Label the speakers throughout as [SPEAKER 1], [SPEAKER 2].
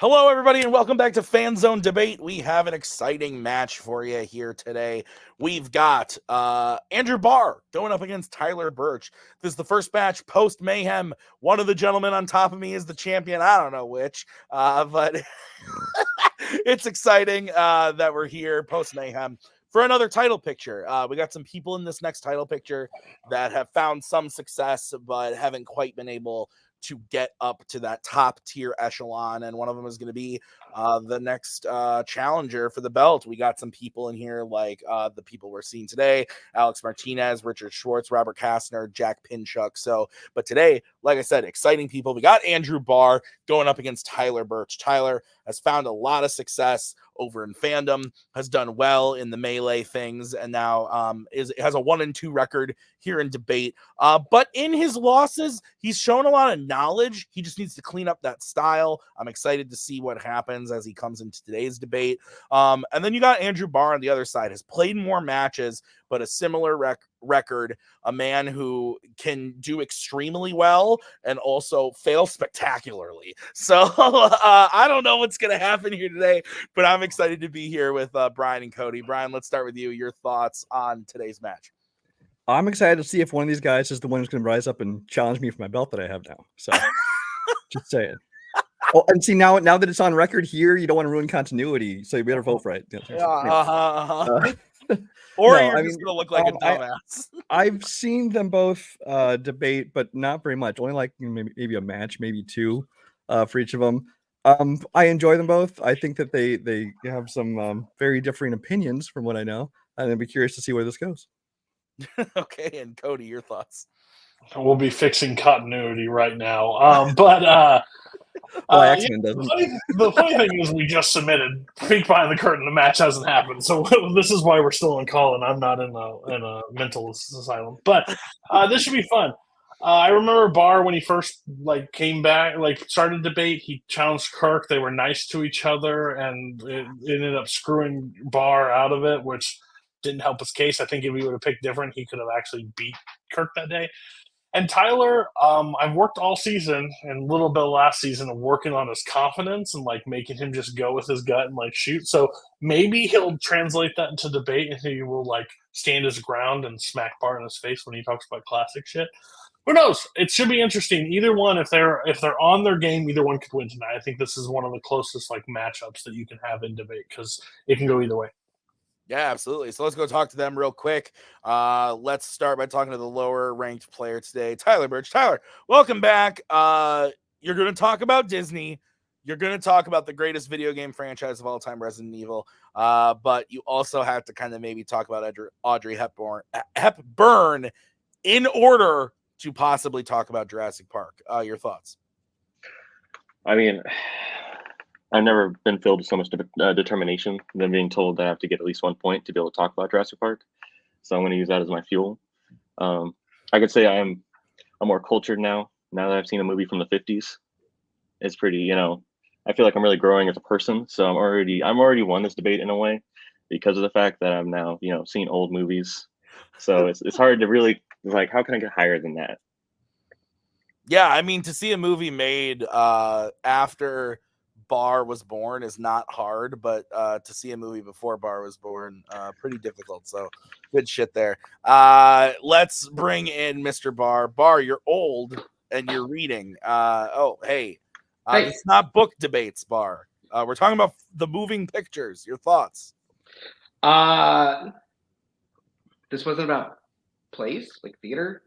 [SPEAKER 1] Hello, everybody, and welcome back to Fanzone Debate. We have an exciting match for you here today. We've got Andrew Barr going up against Tyler Burch. This is the first match post-Mayhem. One of the gentlemen on top of me is the champion. I don't know which, but it's exciting that we're here post-Mayhem for another title picture. We got some people in this next title picture that have found some success, but haven't quite been able to get up to that top tier echelon, and one of them is going to be the next challenger for the belt. We got some people in here like the people we're seeing today: Alex Martinez, Richard Schwartz, Robert Kastner, Jack Pinchuk. But today, like I said, exciting people. We got Andrew Barr going up against Tyler Burch. Tyler has found a lot of success over in Fandom, has done well in the melee things, and now has a 1-2 record here in debate. But in his losses, he's shown a lot of knowledge. He just needs to clean up that style. I'm excited to see what happens as he comes into today's debate. And then you got Andrew Barr on the other side, has played more matches, but a similar record, a man who can do extremely well and also fail spectacularly. So I don't know what's going to happen here today, but I'm excited to be here with Brian and Cody. Brian, let's start with you. Your thoughts on today's match.
[SPEAKER 2] I'm excited to see if one of these guys is the one who's going to rise up and challenge me for my belt that I have now. So just saying. Oh, and see, now that it's on record here, you don't want to ruin continuity, so you better vote for it.
[SPEAKER 1] Or no, you're just going to look like a dumbass.
[SPEAKER 2] I've seen them both debate, but not very much. Only like maybe a match, maybe two for each of them. I enjoy them both. I think that they have some very differing opinions from what I know, and I'd be curious to see where this goes.
[SPEAKER 1] Okay, and Cody, your thoughts?
[SPEAKER 3] We'll be fixing continuity right now.
[SPEAKER 2] X-Men doesn't.
[SPEAKER 3] The funny thing is we just submitted peek behind the curtain. The match hasn't happened, so this is why we're still on call, and I'm not in a mental asylum. But this should be fun. I remember Barr when he first came back, started debate. He challenged Kirk. They were nice to each other, and it ended up screwing Barr out of it, which didn't help his case. I think if he would have picked different, he could have actually beat Kirk that day. And Tyler, I've worked all season and a little bit of last season of working on his confidence and making him just go with his gut and shoot. So maybe he'll translate that into debate and he will stand his ground and smack Barr in his face when he talks about classic shit. Who knows? It should be interesting. Either one, if they're on their game, either one could win tonight. I think this is one of the closest matchups that you can have in debate because it can go either way.
[SPEAKER 1] Yeah, absolutely. So let's go talk to them real quick. Let's start by talking to the lower ranked player today, Tyler Burch. Tyler, welcome back. You're going to talk about Disney. You're going to talk about the greatest video game franchise of all time, Resident Evil. But you also have to kind of maybe talk about Audrey Hepburn in order to possibly talk about Jurassic Park. Your thoughts?
[SPEAKER 4] I mean, I've never been filled with so much determination than being told that I have to get at least 1 point to be able to talk about Jurassic Park. So I'm going to use that as my fuel. I could say I'm more cultured now that I've seen a movie from the 50s. It's pretty, I feel like I'm really growing as a person. So I'm already won this debate in a way because of the fact that I'm now, seeing old movies. So it's hard to really, how can I get higher than that?
[SPEAKER 1] Yeah, I mean, to see a movie made after Barr was born is not hard, but to see a movie before Barr was born, pretty difficult. So good shit there. Let's bring in Mr. Barr. Barr, you're old and you're reading. Hey. It's not book debates, Barr. We're talking about the moving pictures. Your thoughts?
[SPEAKER 5] This wasn't about plays, theater?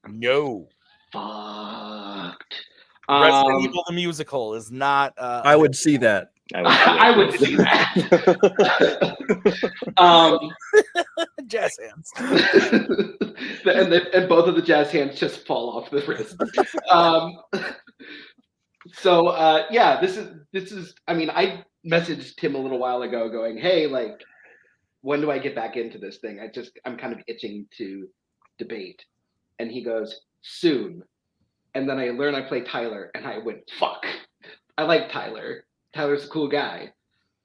[SPEAKER 1] No.
[SPEAKER 5] Fucked.
[SPEAKER 1] Resident Evil the musical is not.
[SPEAKER 2] I would see that.
[SPEAKER 5] I would see that.
[SPEAKER 1] Jazz hands.
[SPEAKER 5] and both of the jazz hands just fall off the wrist. This is. I mean, I messaged Tim a little while ago, going, "Hey, when do I get back into this thing? I'm kind of itching to debate," and he goes, "Soon." And then I learned I play Tyler, and I went, fuck. I like Tyler. Tyler's a cool guy.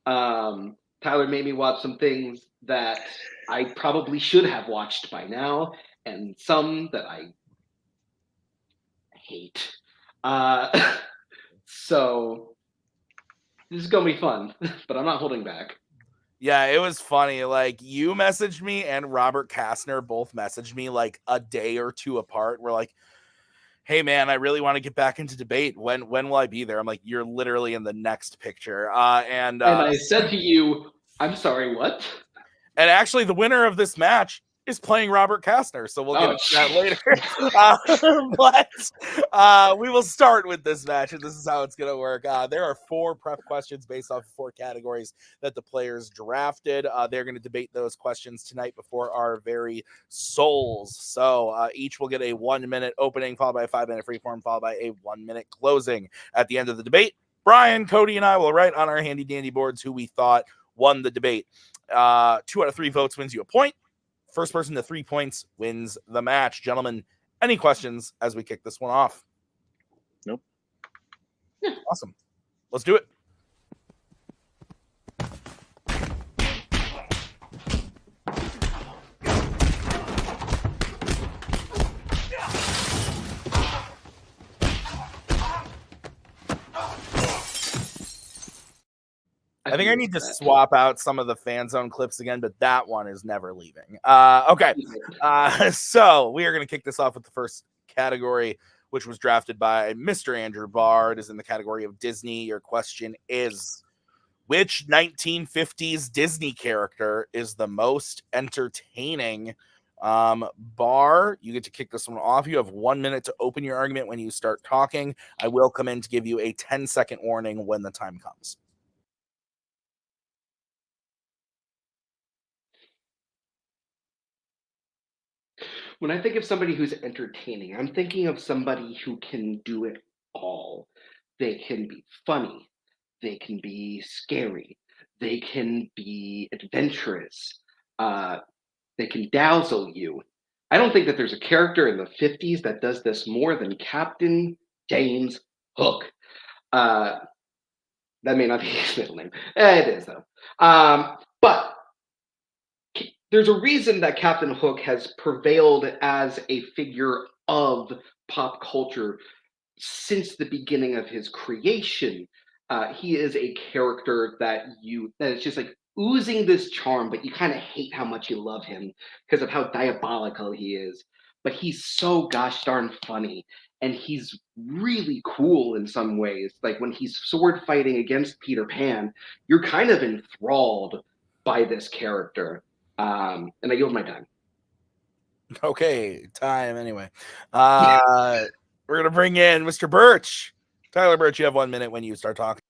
[SPEAKER 5] Tyler made me watch some things that I probably should have watched by now, and some that I hate. So This is gonna be fun, but I'm not holding back.
[SPEAKER 1] Yeah, it was funny. Like, you messaged me and Robert Kastner both messaged me like a day or two apart. We're like, hey man, I really want to get back into debate. When will I be there? I'm like, you're literally in the next picture. And
[SPEAKER 5] I said to you, I'm sorry, what?
[SPEAKER 1] And actually, the winner of this match is playing Robert Kastner, so we'll get into that later. But we will start with this match, and this is how it's going to work. There are 4 prep questions based off of 4 categories that the players drafted. They're going to debate those questions tonight before our very souls. So each will get a 1-minute opening, followed by a 5-minute freeform, followed by a 1-minute closing. At the end of the debate, Brian, Cody, and I will write on our handy-dandy boards who we thought won the debate. 2 out of 3 votes wins you a point. First person to 3 points wins the match. Gentlemen, any questions as we kick this one off?
[SPEAKER 4] Nope.
[SPEAKER 5] Yeah.
[SPEAKER 1] Awesome. Let's do it. I think I need to swap out some of the Fanzone clips again, but that one is never leaving. Okay. So we are going to kick this off with the first category, which was drafted by Mr. Andrew Barr. It is in the category of Disney. Your question is, which 1950s Disney character is the most entertaining? Barr, you get to kick this one off. You have 1 minute to open your argument when you start talking. I will come in to give you a 10-second warning when the time comes.
[SPEAKER 5] When I think of somebody who's entertaining, I'm thinking of somebody who can do it all. They can be funny, they can be scary, they can be adventurous, they can dazzle you. I don't think that there's a character in the 50s that does this more than Captain James Hook. That may not be his middle name. It is, though. But there's a reason that Captain Hook has prevailed as a figure of pop culture since the beginning of his creation. He is a character that is just like oozing this charm, but you kind of hate how much you love him because of how diabolical he is. But he's so gosh darn funny, and he's really cool in some ways. Like when he's sword fighting against Peter Pan, you're kind of enthralled by this character. And I yield my time.
[SPEAKER 1] Okay, time anyway. We're going to bring in Mr. Burch. Tyler Burch, you have 1 minute when you start talking.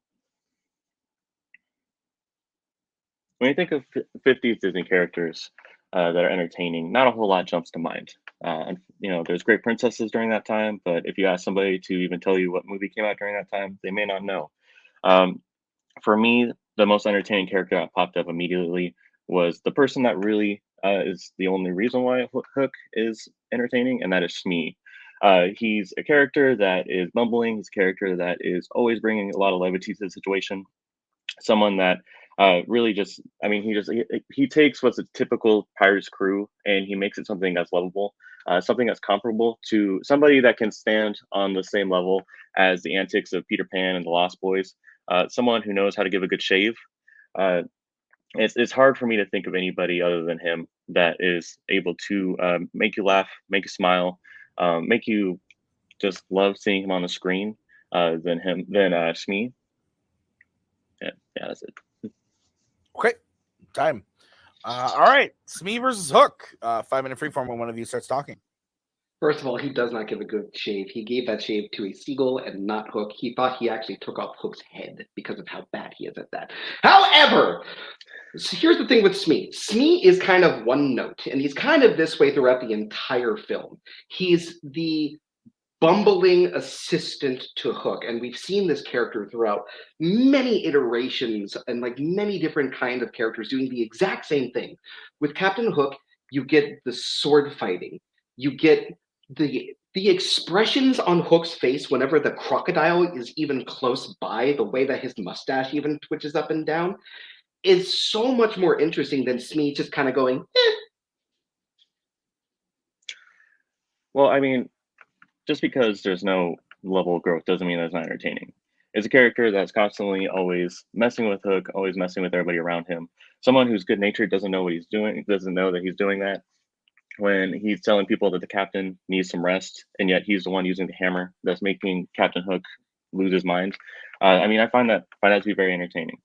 [SPEAKER 4] When you think of 50s Disney characters that are entertaining, not a whole lot jumps to mind. There's great princesses during that time, but if you ask somebody to even tell you what movie came out during that time, they may not know. For me, the most entertaining character that popped up immediately was the person that really is the only reason why Hook is entertaining, and that is Smee. He's a character that is bumbling. He's a character that is always bringing a lot of levity to the situation. Someone that really just, he takes what's a typical Pirates crew and he makes it something that's lovable, something that's comparable to somebody that can stand on the same level as the antics of Peter Pan and the Lost Boys. Someone who knows how to give a good shave. It's hard for me to think of anybody other than him that is able to make you laugh, make you smile, make you just love seeing him on the screen than Smee. Yeah, that's it.
[SPEAKER 1] Okay, time. All right, Smee versus Hook. 5-minute freeform when one of you starts talking.
[SPEAKER 5] First of all, he does not give a good shave. He gave that shave to a seagull and not Hook. He thought he actually took off Hook's head because of how bad he is at that. However, so here's the thing with Smee. Smee is kind of one note, and he's kind of this way throughout the entire film. He's the bumbling assistant to Hook, and we've seen this character throughout many iterations and like many different kind of characters doing the exact same thing. With Captain Hook, you get the sword fighting. You get the expressions on Hook's face whenever the crocodile is even close by, the way that his mustache even twitches up and down, is so much more interesting than Smee just kind of going, eh.
[SPEAKER 4] Well, just because there's no level of growth doesn't mean that's not entertaining. is a character that's constantly always messing with Hook, always messing with everybody around him. Someone who's good natured, doesn't know what he's doing, doesn't know that he's doing that. When he's telling people that the captain needs some rest, and yet he's the one using the hammer that's making Captain Hook lose his mind. I mean, I find that to be very entertaining.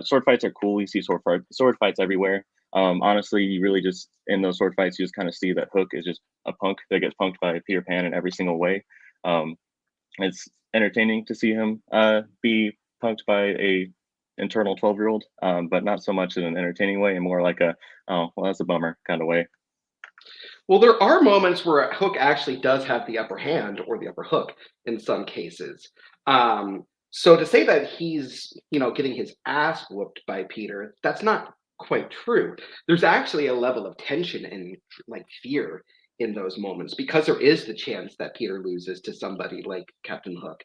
[SPEAKER 4] Sword fights are cool. You see sword fights everywhere. Honestly, you really just, in those sword fights, you just kind of see that Hook is just a punk that gets punked by Peter Pan in every single way. It's entertaining to see him be punked by a internal 12-year-old, but not so much in an entertaining way, and more like a, oh, well, that's a bummer kind of way.
[SPEAKER 5] Well, there are moments where Hook actually does have the upper hand or the upper hook in some cases. So to say that he's, getting his ass whooped by Peter, that's not quite true. There's actually a level of tension and like fear in those moments because there is the chance that Peter loses to somebody like Captain Hook.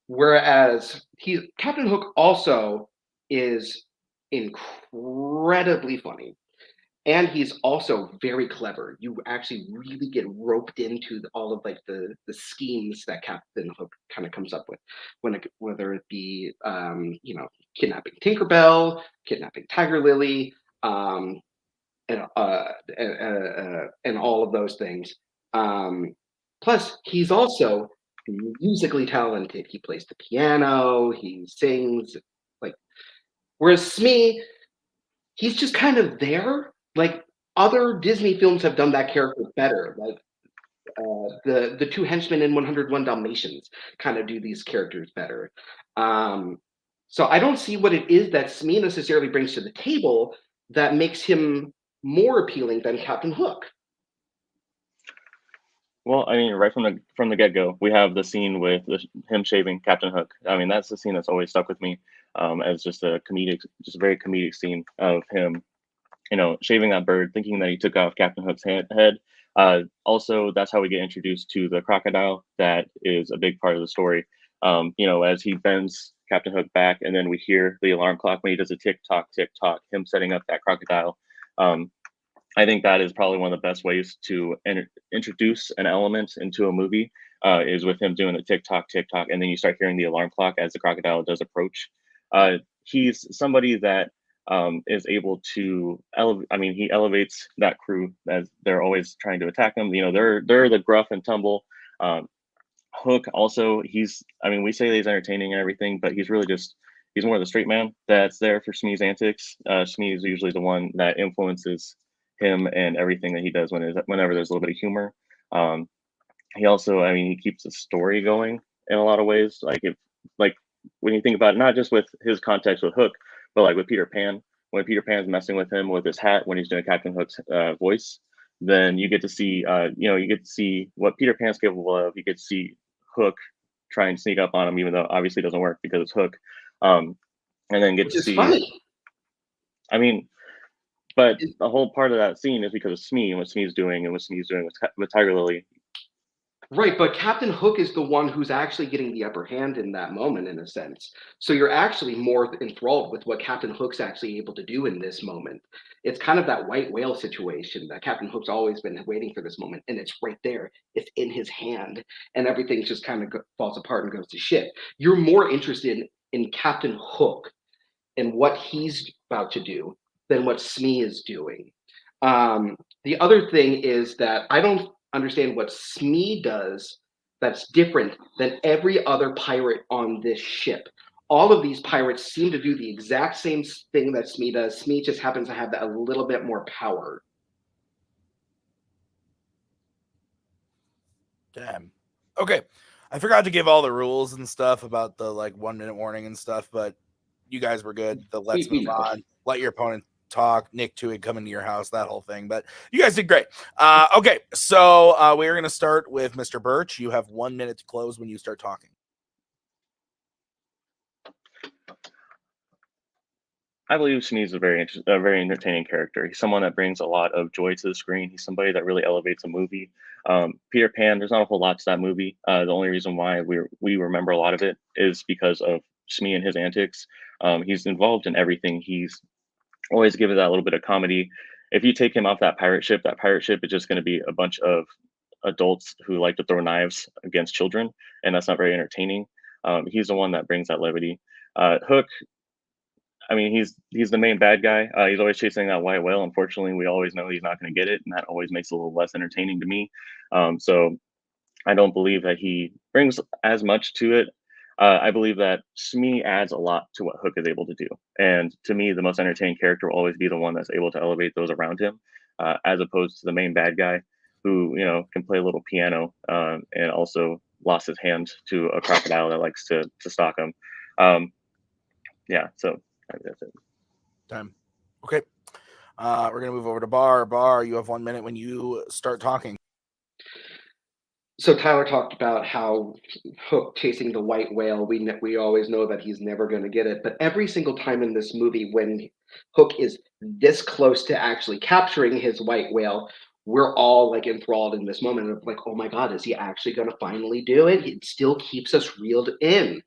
[SPEAKER 5] Whereas Captain Hook also is incredibly funny. And he's also very clever. You actually really get roped into all of like the schemes that Captain Hook kind of comes up with, whether it be kidnapping Tinkerbell, kidnapping Tiger Lily, and all of those things. Plus, he's also musically talented. He plays the piano, he sings, whereas Smee, he's just kind of there. Like other Disney films have done that character better. Like the two henchmen in 101 Dalmatians kind of do these characters better. So I don't see what it is that Smee necessarily brings to the table that makes him more appealing than Captain Hook.
[SPEAKER 4] Well, I mean, right from the get-go, we have the scene with him shaving Captain Hook. I mean, that's the scene that's always stuck with me as just a very comedic scene of him, shaving that bird, thinking that he took off Captain Hook's head. Also, that's how we get introduced to the crocodile. That is a big part of the story. As he bends Captain Hook back, and then we hear the alarm clock when he does a tick tock, him setting up that crocodile. I think that is probably one of the best ways to introduce an element into a movie is with him doing the tick tock, and then you start hearing the alarm clock as the crocodile does approach. He's somebody that is able to he elevates that crew as they're always trying to attack him. They're the gruff and tumble. Hook also, we say that he's entertaining and everything, but he's more the straight man that's there for Smee's antics. Smee is usually the one that influences him and everything that he does whenever there's a little bit of humor. He also, he keeps the story going in a lot of ways. Like when you think about it, not just with his context with Hook, but like with Peter Pan, when Peter Pan's messing with him with his hat when he's doing Captain Hook's voice, then you get to see, what Peter Pan's capable of. You get to see Hook try and sneak up on him, even though obviously it doesn't work because it's Hook. And then get to see. Funny. But the whole part of that scene is because of Smee and what Smee's doing and what Smee's doing with Tiger Lily.
[SPEAKER 5] Right, but Captain Hook is the one who's actually getting the upper hand in that moment, in a sense. So you're actually more enthralled with what Captain Hook's actually able to do in this moment. It's kind of that white whale situation that Captain Hook's always been waiting for this moment, and it's right there. It's in his hand, and everything just kind of falls apart and goes to shit. You're more interested in Captain Hook and what he's about to do than what Smee is doing. The other thing is that I don't understand what Smee does that's different than every other pirate on this ship. All of these pirates seem to do the exact same thing that Smee does. Smee just happens to have a little bit more power.
[SPEAKER 1] Damn. Okay. I forgot to give all the rules and stuff about the 1 minute warning and stuff, but you guys were good. Let's move on. Let your opponent talk. Nick Twohig come into your house, that whole thing. But you guys did great. Okay, so we're going to start with Mr. Burch. You have 1 minute to close when you start talking.
[SPEAKER 4] I believe Smee's a very entertaining character. He's someone that brings a lot of joy to the screen. He's somebody that really elevates a movie. Peter Pan, there's not a whole lot to that movie. The only reason why we remember a lot of it is because of Smee and his antics. He's involved in everything. He's always given that little bit of comedy. If you take him off that pirate ship is just going to be a bunch of adults who like to throw knives against children, and that's not very entertaining. He's the one that brings that levity. Hook, I mean, he's the main bad guy. He's always chasing that white whale. Unfortunately, we always know he's not going to get it, and that always makes it a little less entertaining to me. So I don't believe that he brings as much to it. I believe that Smee adds a lot to what Hook is able to do. And to me, the most entertaining character will always be the one that's able to elevate those around him, as opposed to the main bad guy who, can play a little piano, and also lost his hand to a crocodile that likes to stalk him. Yeah, so that's it.
[SPEAKER 1] Time. Okay. We're going to move over to Barr. Barr, you have 1 minute when you start talking.
[SPEAKER 5] So Tyler talked about how Hook chasing the white whale, we always know that he's never going to get it. But every single time in this movie when Hook is this close to actually capturing his white whale, we're all like enthralled in this moment of like, oh my God, is he actually going to finally do it? It still keeps us reeled in.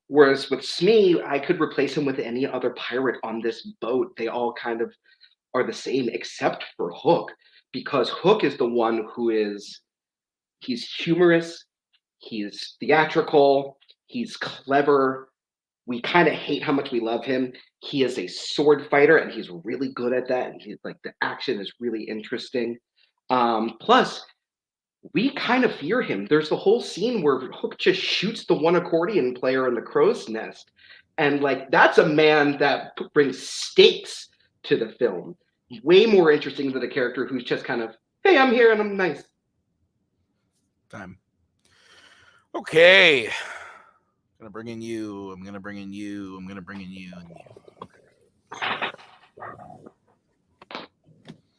[SPEAKER 5] Whereas with Smee, I could replace him with any other pirate on this boat. They all kind of are the same except for Hook, because Hook is the one who he's humorous, he's theatrical, he's clever. We kind of hate how much we love him. He is a sword fighter, and he's really good at that. And he's like, the action is really interesting. Plus, we kind of fear him. There's the whole scene where Hook just shoots the one accordion player in the crow's nest. And like, that's a man that brings stakes to the film. Way more interesting than a character who's just kind of, hey, I'm here and I'm nice.
[SPEAKER 1] Time. Okay. I'm gonna bring in you. I'm gonna bring in you. I'm gonna bring in you. And you.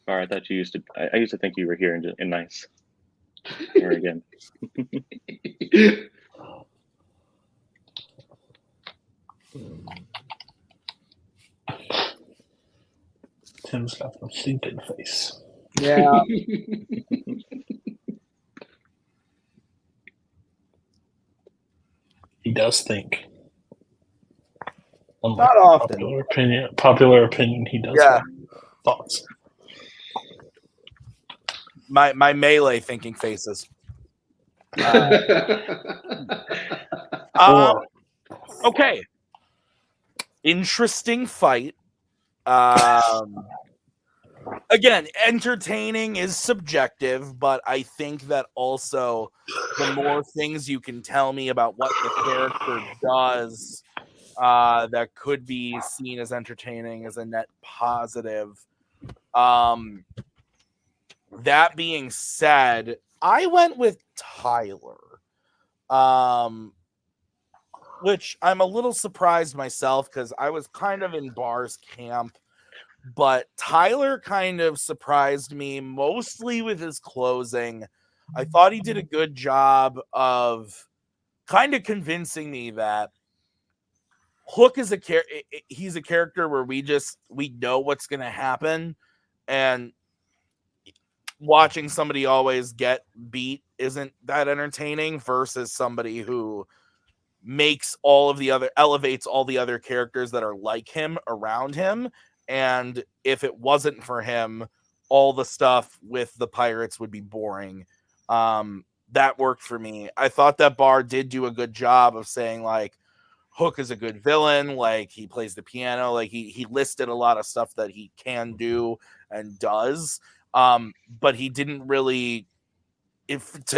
[SPEAKER 4] All right, I thought you used to. I used to think you were here and nice. Here again.
[SPEAKER 3] Tim's got the thinking face.
[SPEAKER 1] Yeah.
[SPEAKER 3] He does think.
[SPEAKER 1] Not often.
[SPEAKER 3] Popular opinion. He does.
[SPEAKER 1] Yeah.
[SPEAKER 3] Have thoughts.
[SPEAKER 1] My melee thinking faces. Okay. Interesting fight. Again, entertaining is subjective, but I think that also the more things you can tell me about what the character does, that could be seen as entertaining is a net positive. That being said, I went with Tyler, which I'm a little surprised myself because I was kind of in Barr's camp. But Tyler kind of surprised me mostly with his closing. I thought he did a good job of kind of convincing me that Hook is he's a character where we know what's going to happen, and watching somebody always get beat isn't that entertaining versus somebody who elevates all the other characters that are like him around him. And if it wasn't for him, all the stuff with the pirates would be boring. That worked for me. I thought that Barr did do a good job of saying, like, Hook is a good villain. Like, he plays the piano. Like, he listed a lot of stuff that he can do and does. But he didn't really,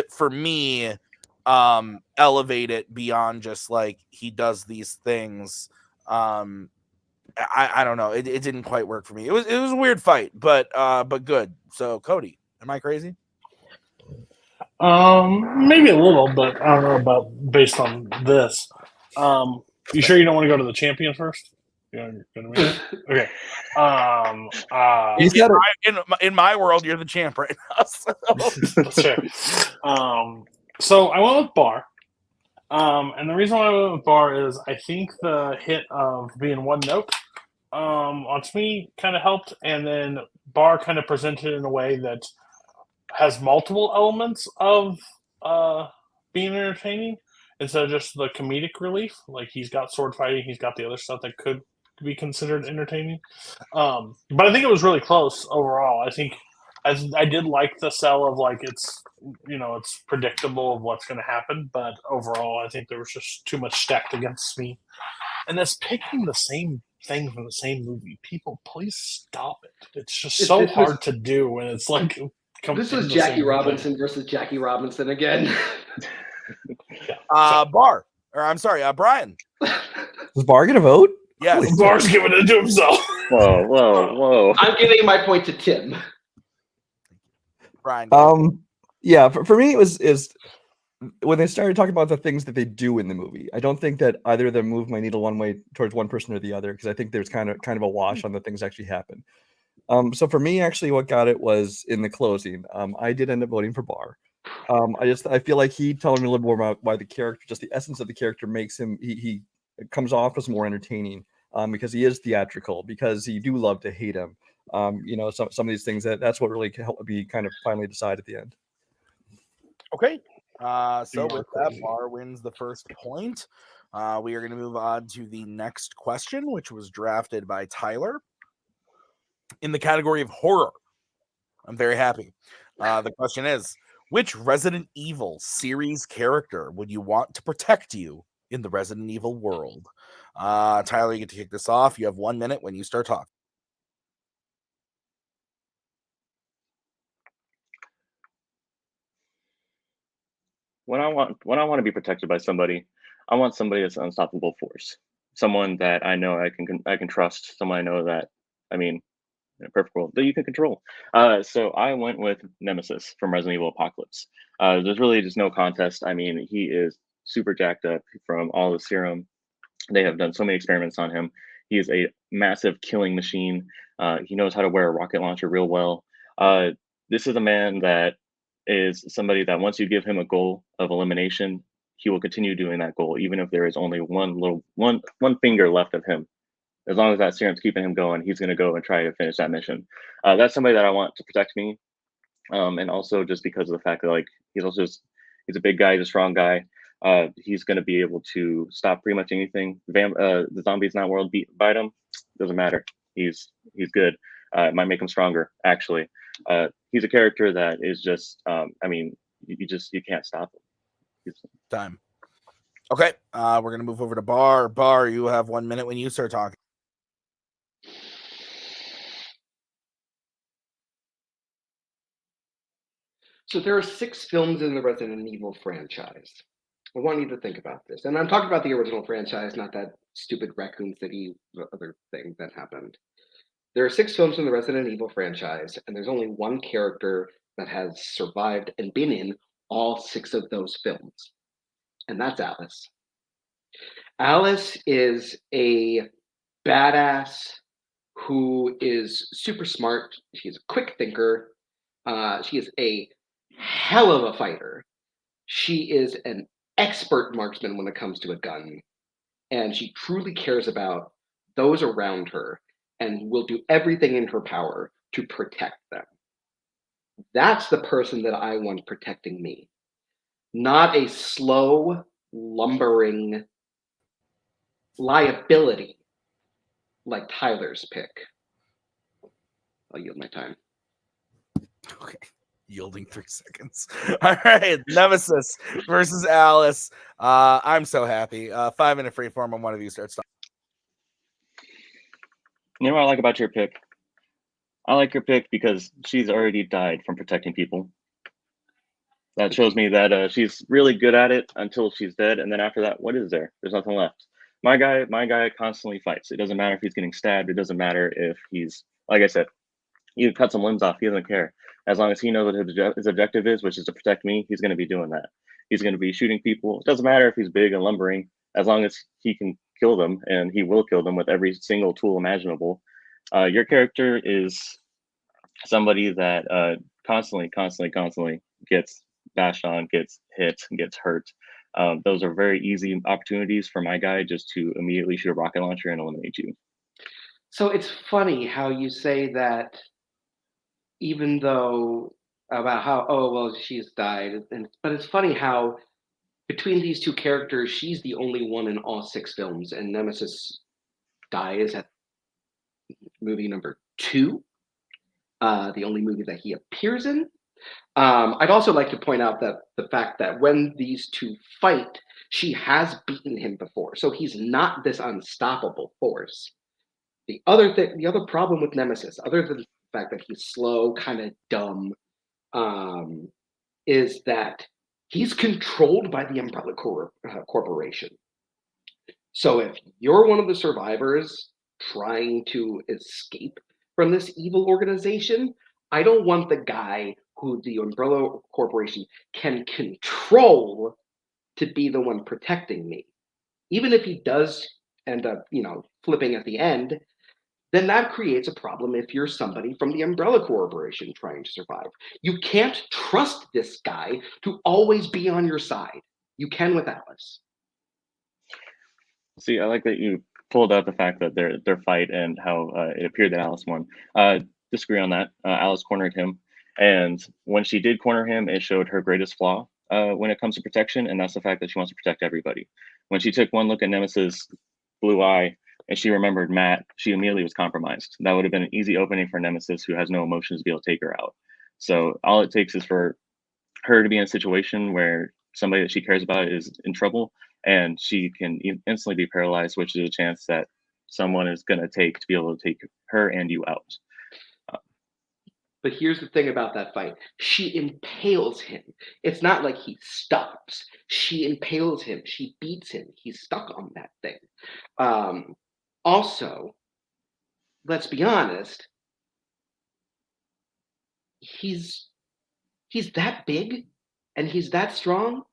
[SPEAKER 1] for me, elevate it beyond just, like, he does these things. I don't know. It didn't quite work for me. It was a weird fight, but good. So Cody, am I crazy?
[SPEAKER 3] Maybe a little, but I don't know about based on this. You sure you don't want to go to the champion first? Okay.
[SPEAKER 1] In my world, you're the champ right now. So.
[SPEAKER 3] That's fair. So I went with Barr. And the reason why I went with Barr is I think the hit of being one note on Smee kind of helped, and then Barr kind of presented it in a way that has multiple elements of being entertaining instead of just the comedic relief. Like, he's got sword fighting, he's got the other stuff that could be considered entertaining. But I think it was really close overall. I think I did like the sell of, like, it's it's predictable of what's going to happen. But overall, I think there was just too much stacked against me. And that's picking the same thing from the same movie. People, please stop it. It's just so hard to do when it's like.
[SPEAKER 5] This was Jackie Robinson versus Jackie Robinson again.
[SPEAKER 1] Barr, or I'm sorry, Brian.
[SPEAKER 2] Was Barr gonna vote?
[SPEAKER 1] Yes,
[SPEAKER 3] Barr's giving it to himself.
[SPEAKER 4] Whoa.
[SPEAKER 5] I'm giving my point to Tim.
[SPEAKER 1] Brian.
[SPEAKER 2] Yeah, for me, it was when they started talking about the things that they do in the movie. I don't think that either of them moved my needle one way towards one person or the other, because I think there's kind of a wash on the things that actually happen. So for me, actually, what got it was in the closing. I did end up voting for Barr. I feel like he told me a little more about why the character, just the essence of the character, makes him he comes off as more entertaining. Because he is theatrical, because you do love to hate him. Some of these things that's what really helped me kind of finally decide at the end.
[SPEAKER 1] Okay. So with that, Barr wins the first point. We are going to move on to the next question, which was drafted by Tyler in the category of horror. I'm very happy. The question is, which Resident Evil series character would you want to protect you in the Resident Evil world? Tyler, you get to kick this off. You have 1 minute when you start talking.
[SPEAKER 4] When I want to be protected by somebody, I want somebody that's an unstoppable force. Someone that I know I can trust. Someone I know that, in a perfect world, that you can control. So I went with Nemesis from Resident Evil Apocalypse. There's really just no contest. He is super jacked up from all the serum. They have done so many experiments on him. He is a massive killing machine. He knows how to wear a rocket launcher real well. This is a man that is somebody that once you give him a goal of elimination, he will continue doing that goal, even if there is only one finger left of him. As long as that serum's keeping him going, he's going to go and try to finish that mission. That's somebody that I want to protect me, and also just because of the fact that he's a big guy, he's a strong guy. He's going to be able to stop pretty much anything. The zombies in that world bite him. Doesn't matter. He's good. It might make him stronger. Actually, he's a character that is just. You can't stop him.
[SPEAKER 1] Time. Okay, we're gonna move over to Barr. Barr, you have 1 minute when you start talking.
[SPEAKER 5] So there are 6 films in the Resident Evil franchise. I want you to think about this. And I'm talking about the original franchise, not that stupid Raccoon City other thing that happened. There are 6 films in the Resident Evil franchise, and there's only one character that has survived and been in all 6 of those films. And that's Alice. Alice is a badass who is super smart. She's a quick thinker. She is a hell of a fighter. She is an expert marksman when it comes to a gun, and she truly cares about those around her and will do everything in her power to protect them. That's the person that I want protecting me, not a slow, lumbering liability like Tyler's pick. I'll yield my time.
[SPEAKER 1] Okay. Yielding 3 seconds. All right, Nemesis versus Alice. I'm so happy. 5-minute freeform on one of you starts talking.
[SPEAKER 4] You know what I like about your pick? I like your pick because she's already died from protecting people. That shows me that she's really good at it until she's dead, and then after that, what is there? There's nothing left. My guy constantly fights. It doesn't matter if he's getting stabbed. It doesn't matter if he's, like I said, you cut some limbs off. He doesn't care. As long as he knows what his objective is, which is to protect me, he's going to be doing that. He's going to be shooting people. It doesn't matter if he's big and lumbering, as long as he can kill them, and he will kill them with every single tool imaginable. Your character is somebody that constantly gets bashed on, gets hit, gets hurt. Those are very easy opportunities for my guy just to immediately shoot a rocket launcher and eliminate you.
[SPEAKER 5] So it's funny how you say that, even though about how, she's died. But it's funny how between these 2 characters, she's the only one in all 6 films, and Nemesis dies at movie number 2, the only movie that he appears in. I'd also like to point out that the fact that when these two fight, she has beaten him before, so he's not this unstoppable force. The other problem with Nemesis, other than the fact that he's slow, kind of dumb, is that he's controlled by the Umbrella Corporation. So if you're one of the survivors trying to escape from this evil organization, I don't want the guy who the Umbrella Corporation can control to be the one protecting me. Even if he does end up, flipping at the end, then that creates a problem if you're somebody from the Umbrella Corporation trying to survive. You can't trust this guy to always be on your side. You can with Alice.
[SPEAKER 4] See, I like that you pulled out the fact that their fight and how it appeared that Alice won. Disagree on that. Alice cornered him, and when she did corner him, it showed her greatest flaw when it comes to protection, and that's the fact that she wants to protect everybody. When she took one look at Nemesis' blue eye and she remembered Matt, she immediately was compromised. That would have been an easy opening for Nemesis, who has no emotions, to be able to take her out. So all it takes is for her to be in a situation where somebody that she cares about is in trouble, and she can instantly be paralyzed, which is a chance that someone is going to take to be able to take her and you out.
[SPEAKER 5] But here's the thing about that fight. She impales him. It's not like he stops. She impales him. She beats him. He's stuck on that thing. Also, let's be honest, he's that big and he's that strong,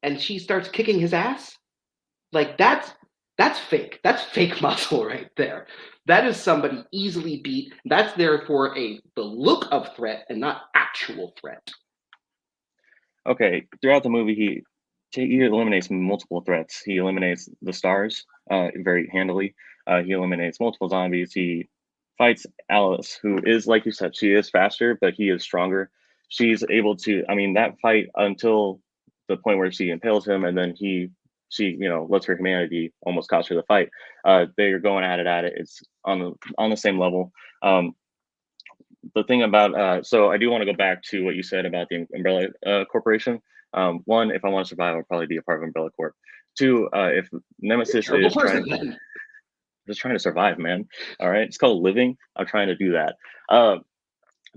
[SPEAKER 5] and she starts kicking his ass. Like that's fake. That's fake muscle right there. That is somebody easily beat. That's there for the look of threat and not actual threat.
[SPEAKER 4] Okay, throughout the movie, he eliminates multiple threats. He eliminates the stars very handily. He eliminates multiple zombies. He fights Alice, who is, like you said, she is faster, but he is stronger. She's able to, that fight until the point where she impales him, and then she lets her humanity almost cost her the fight. They're going at it. It's on the same level. The thing about so I do want to go back to what you said about the Umbrella Corporation. One, if I want to survive, I'll probably be a part of Umbrella Corp. Two, if Nemesis is just trying to survive, man. All right, it's called living. I'm trying to do that.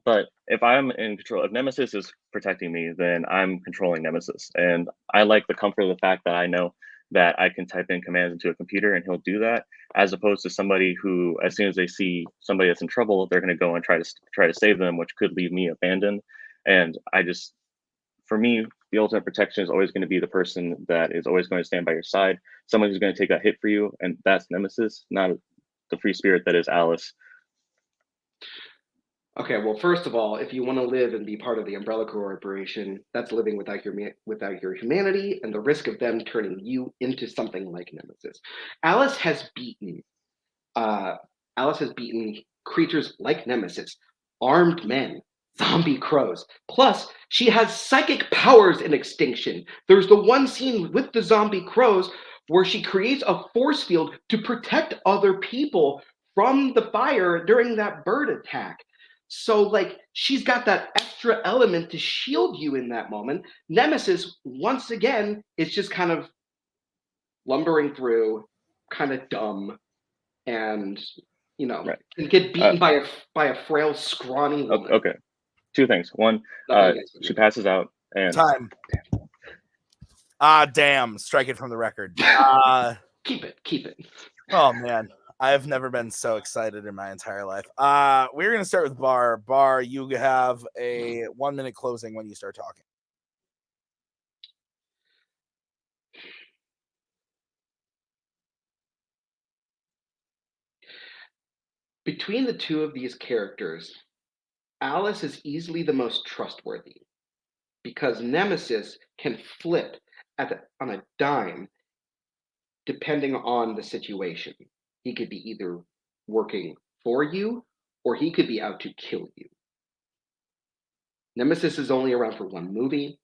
[SPEAKER 4] But if I'm in control, if Nemesis is protecting me, then I'm controlling Nemesis, and I like the comfort of the fact that I know that I can type in commands into a computer and he'll do that, as opposed to somebody who, as soon as they see somebody that's in trouble, they're going to go and try to save them, which could leave me abandoned. And for me, the ultimate protection is always going to be the person that is always going to stand by your side, someone who's going to take that hit for you, and that's Nemesis, not the free spirit that is Alice.
[SPEAKER 5] Okay, well, first of all, if you want to live and be part of the Umbrella Corporation, that's living without your humanity and the risk of them turning you into something like Nemesis. Alice has beaten creatures like Nemesis, armed men, zombie crows. Plus, she has psychic powers in Extinction. There's the one scene with the zombie crows where she creates a force field to protect other people from the fire during that bird attack. So, she's got that extra element to shield you in that moment. Nemesis, once again, is just kind of lumbering through, kind of dumb, and,
[SPEAKER 4] Right.
[SPEAKER 5] can get beaten by a frail, scrawny woman.
[SPEAKER 4] Okay. Two things. One, she passes out, and
[SPEAKER 1] Time. Damn. Strike it from the record.
[SPEAKER 5] Keep it.
[SPEAKER 1] Oh, man. I've never been so excited in my entire life. We're going to start with Barr. Barr, you have a 1-minute closing when you start talking.
[SPEAKER 5] Between the two of these characters, Alice is easily the most trustworthy because Nemesis can flip on a dime depending on the situation. He could be either working for you or he could be out to kill you. Nemesis is only around for one movie.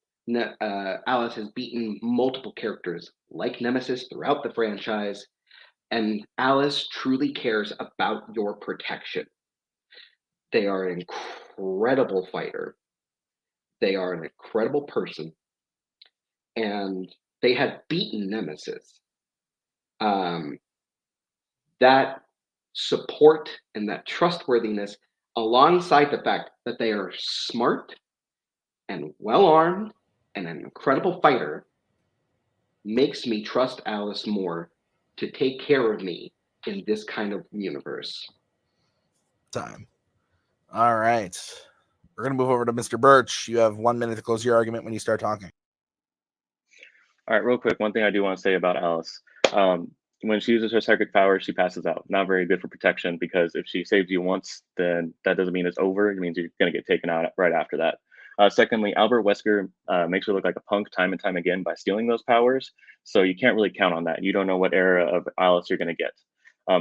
[SPEAKER 5] Alice has beaten multiple characters like Nemesis throughout the franchise, and Alice truly cares about your protection. They are an incredible fighter. They are an incredible person, and they have beaten Nemesis. That support and that trustworthiness, alongside the fact that they are smart and well-armed and an incredible fighter, makes me trust Alice more to take care of me in this kind of universe.
[SPEAKER 1] Time. All right. We're going to move over to Mr. Burch. You have 1 minute to close your argument when you start talking.
[SPEAKER 4] All right, real quick, one thing I do want to say about Alice. When she uses her psychic power, she passes out. Not very good for protection, because if she saves you once, then that doesn't mean it's over. It means you're going to get taken out right after that. Secondly, Albert Wesker makes her look like a punk time and time again by stealing those powers. So you can't really count on that. You don't know what era of Alice you're going to get.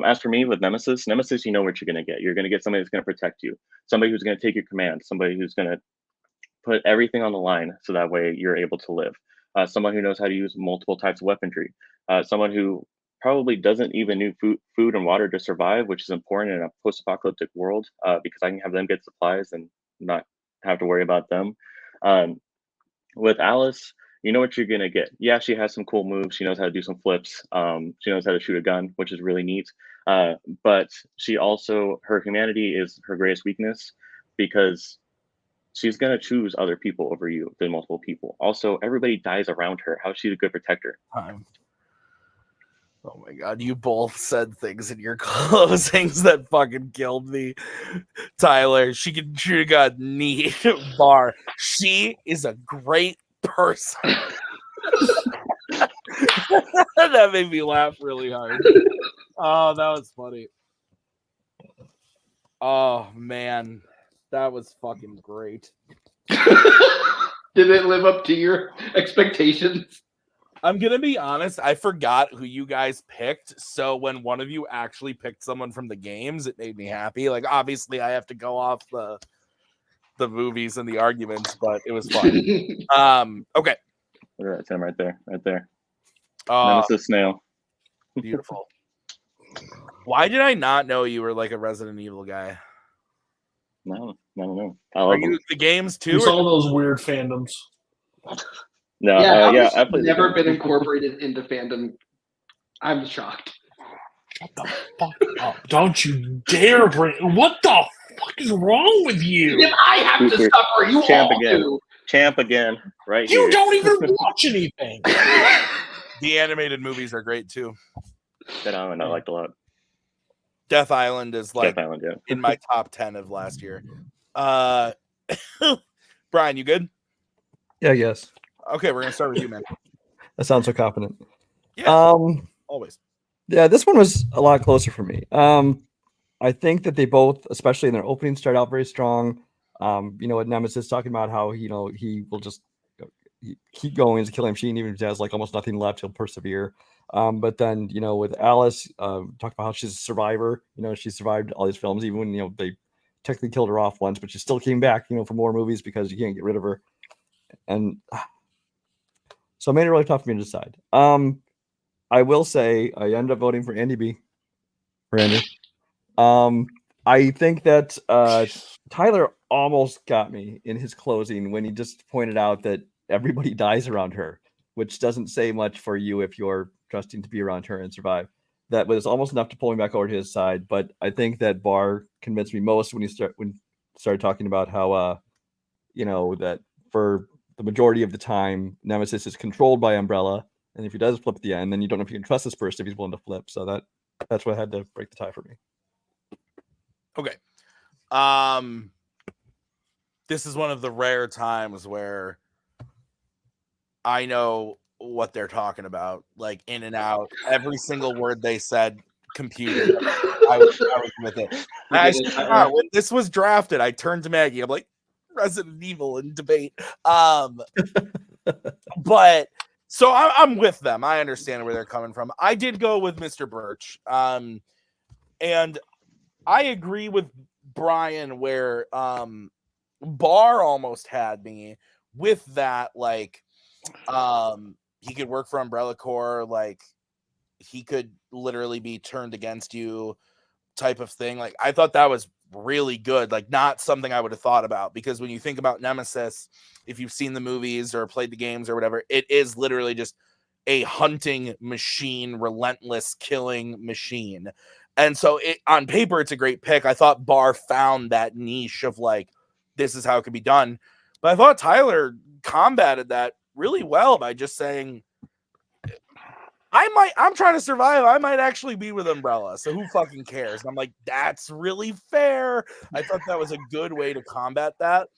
[SPEAKER 4] As for me, with Nemesis, you know what you're going to get. You're going to get somebody that's going to protect you, somebody who's going to take your command, somebody who's going to put everything on the line so that way you're able to live. Someone who knows how to use multiple types of weaponry. Someone who probably doesn't even need food and water to survive, which is important in a post-apocalyptic world, because I can have them get supplies and not have to worry about them. With Alice, you know what you're gonna get. Yeah, she has some cool moves. She knows how to do some flips. She knows how to shoot a gun, which is really neat. But she also, her humanity is her greatest weakness, because she's gonna choose other people over you than multiple people. Also, everybody dies around her. How's she a good protector?
[SPEAKER 1] Oh my god, you both said things in your closings that fucking killed me. Tyler, she can shoot a gun. Neat. Barr, she is a great person. That made me laugh really hard. Oh, that was funny. Oh man, that was fucking great.
[SPEAKER 5] Did it live up to your expectations?
[SPEAKER 1] I'm gonna be honest, I forgot who you guys picked, so when one of you actually picked someone from the games, it made me happy. Like, obviously I have to go off the movies and the arguments, but it was fun. Okay.
[SPEAKER 4] Look at that, Tim, right there. Nemesis Snail.
[SPEAKER 1] Beautiful. Why did I not know you were like a Resident Evil guy?
[SPEAKER 4] No.
[SPEAKER 1] Are you the games too?
[SPEAKER 3] It's all those weird fandoms.
[SPEAKER 4] No,
[SPEAKER 5] I've
[SPEAKER 4] played
[SPEAKER 5] never been incorporated into fandom. I'm shocked.
[SPEAKER 3] Shut the fuck up. Don't you dare bring... What the fuck is wrong with you?
[SPEAKER 5] If I have to suffer, you
[SPEAKER 4] Champ
[SPEAKER 5] all
[SPEAKER 4] again.
[SPEAKER 5] do.
[SPEAKER 4] Champ again, right
[SPEAKER 3] You
[SPEAKER 4] here.
[SPEAKER 3] don't even watch anything.
[SPEAKER 1] The animated movies are great too.
[SPEAKER 4] Dead Island I liked a lot.
[SPEAKER 1] Death Island is like
[SPEAKER 4] Death Island, yeah.
[SPEAKER 1] in my top 10 of last year. Brian, you good?
[SPEAKER 2] Yeah, yes.
[SPEAKER 1] Okay, we're gonna start with you, man.
[SPEAKER 2] That sounds so confident.
[SPEAKER 1] Yeah, always.
[SPEAKER 2] Yeah, this one was a lot closer for me. I think that they both, especially in their opening, start out very strong. With Nemesis talking about how he will just keep going as a killing machine, even if he has like almost nothing left, he'll persevere. But then, with Alice, talk about how she's a survivor. She survived all these films, even when they technically killed her off once, but she still came back, for more movies because you can't get rid of her. And so it made it really tough for me to decide. I will say I ended up voting for Andy B. For Andy. I think that Tyler almost got me in his closing when he just pointed out that everybody dies around her, which doesn't say much for you if you're trusting to be around her and survive. That was almost enough to pull me back over to his side. But I think that Barr convinced me most when he started talking about how that for the majority of the time Nemesis is controlled by Umbrella, and if he does flip at the end, then you don't know if you can trust this person if he's willing to flip. So that's what had to break the tie for me.
[SPEAKER 1] Okay. This is one of the rare times where I know what they're talking about, like in and out. Every single word they said computed. I was with it. When this was drafted, I turned to Maggie. I'm like, Resident Evil in debate. But so I'm with them. I understand where they're coming from. I did go with Mr. Burch. And I agree with Brian where Barr almost had me with that, like he could work for Umbrella Corps, like he could literally be turned against you type of thing. Like I thought that was really good. Like, not something I would have thought about, because when you think about Nemesis, if you've seen the movies or played the games or whatever, it is literally just a hunting machine, relentless killing machine. And so on paper, it's a great pick. I thought Barr found that niche of like, this is how it could be done. But I thought Tyler combated that really well by just saying, I'm trying to survive. I might actually be with Umbrella. So who fucking cares? And I'm like, that's really fair. I thought that was a good way to combat that.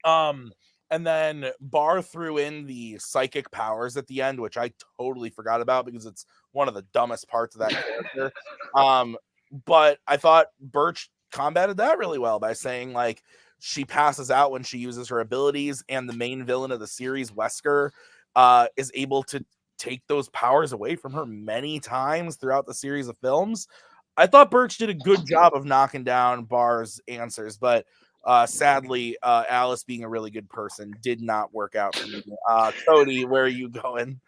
[SPEAKER 1] And then Barr threw in the psychic powers at the end, which I totally forgot about because it's one of the dumbest parts of that character. But I thought Burch combated that really well by saying, like, she passes out when she uses her abilities, and the main villain of the series, Wesker, is able to take those powers away from her many times throughout the series of films. I thought Burch did a good job of knocking down Barr's answers, but sadly, Alice, being a really good person, did not work out for me. Cody, where are you going?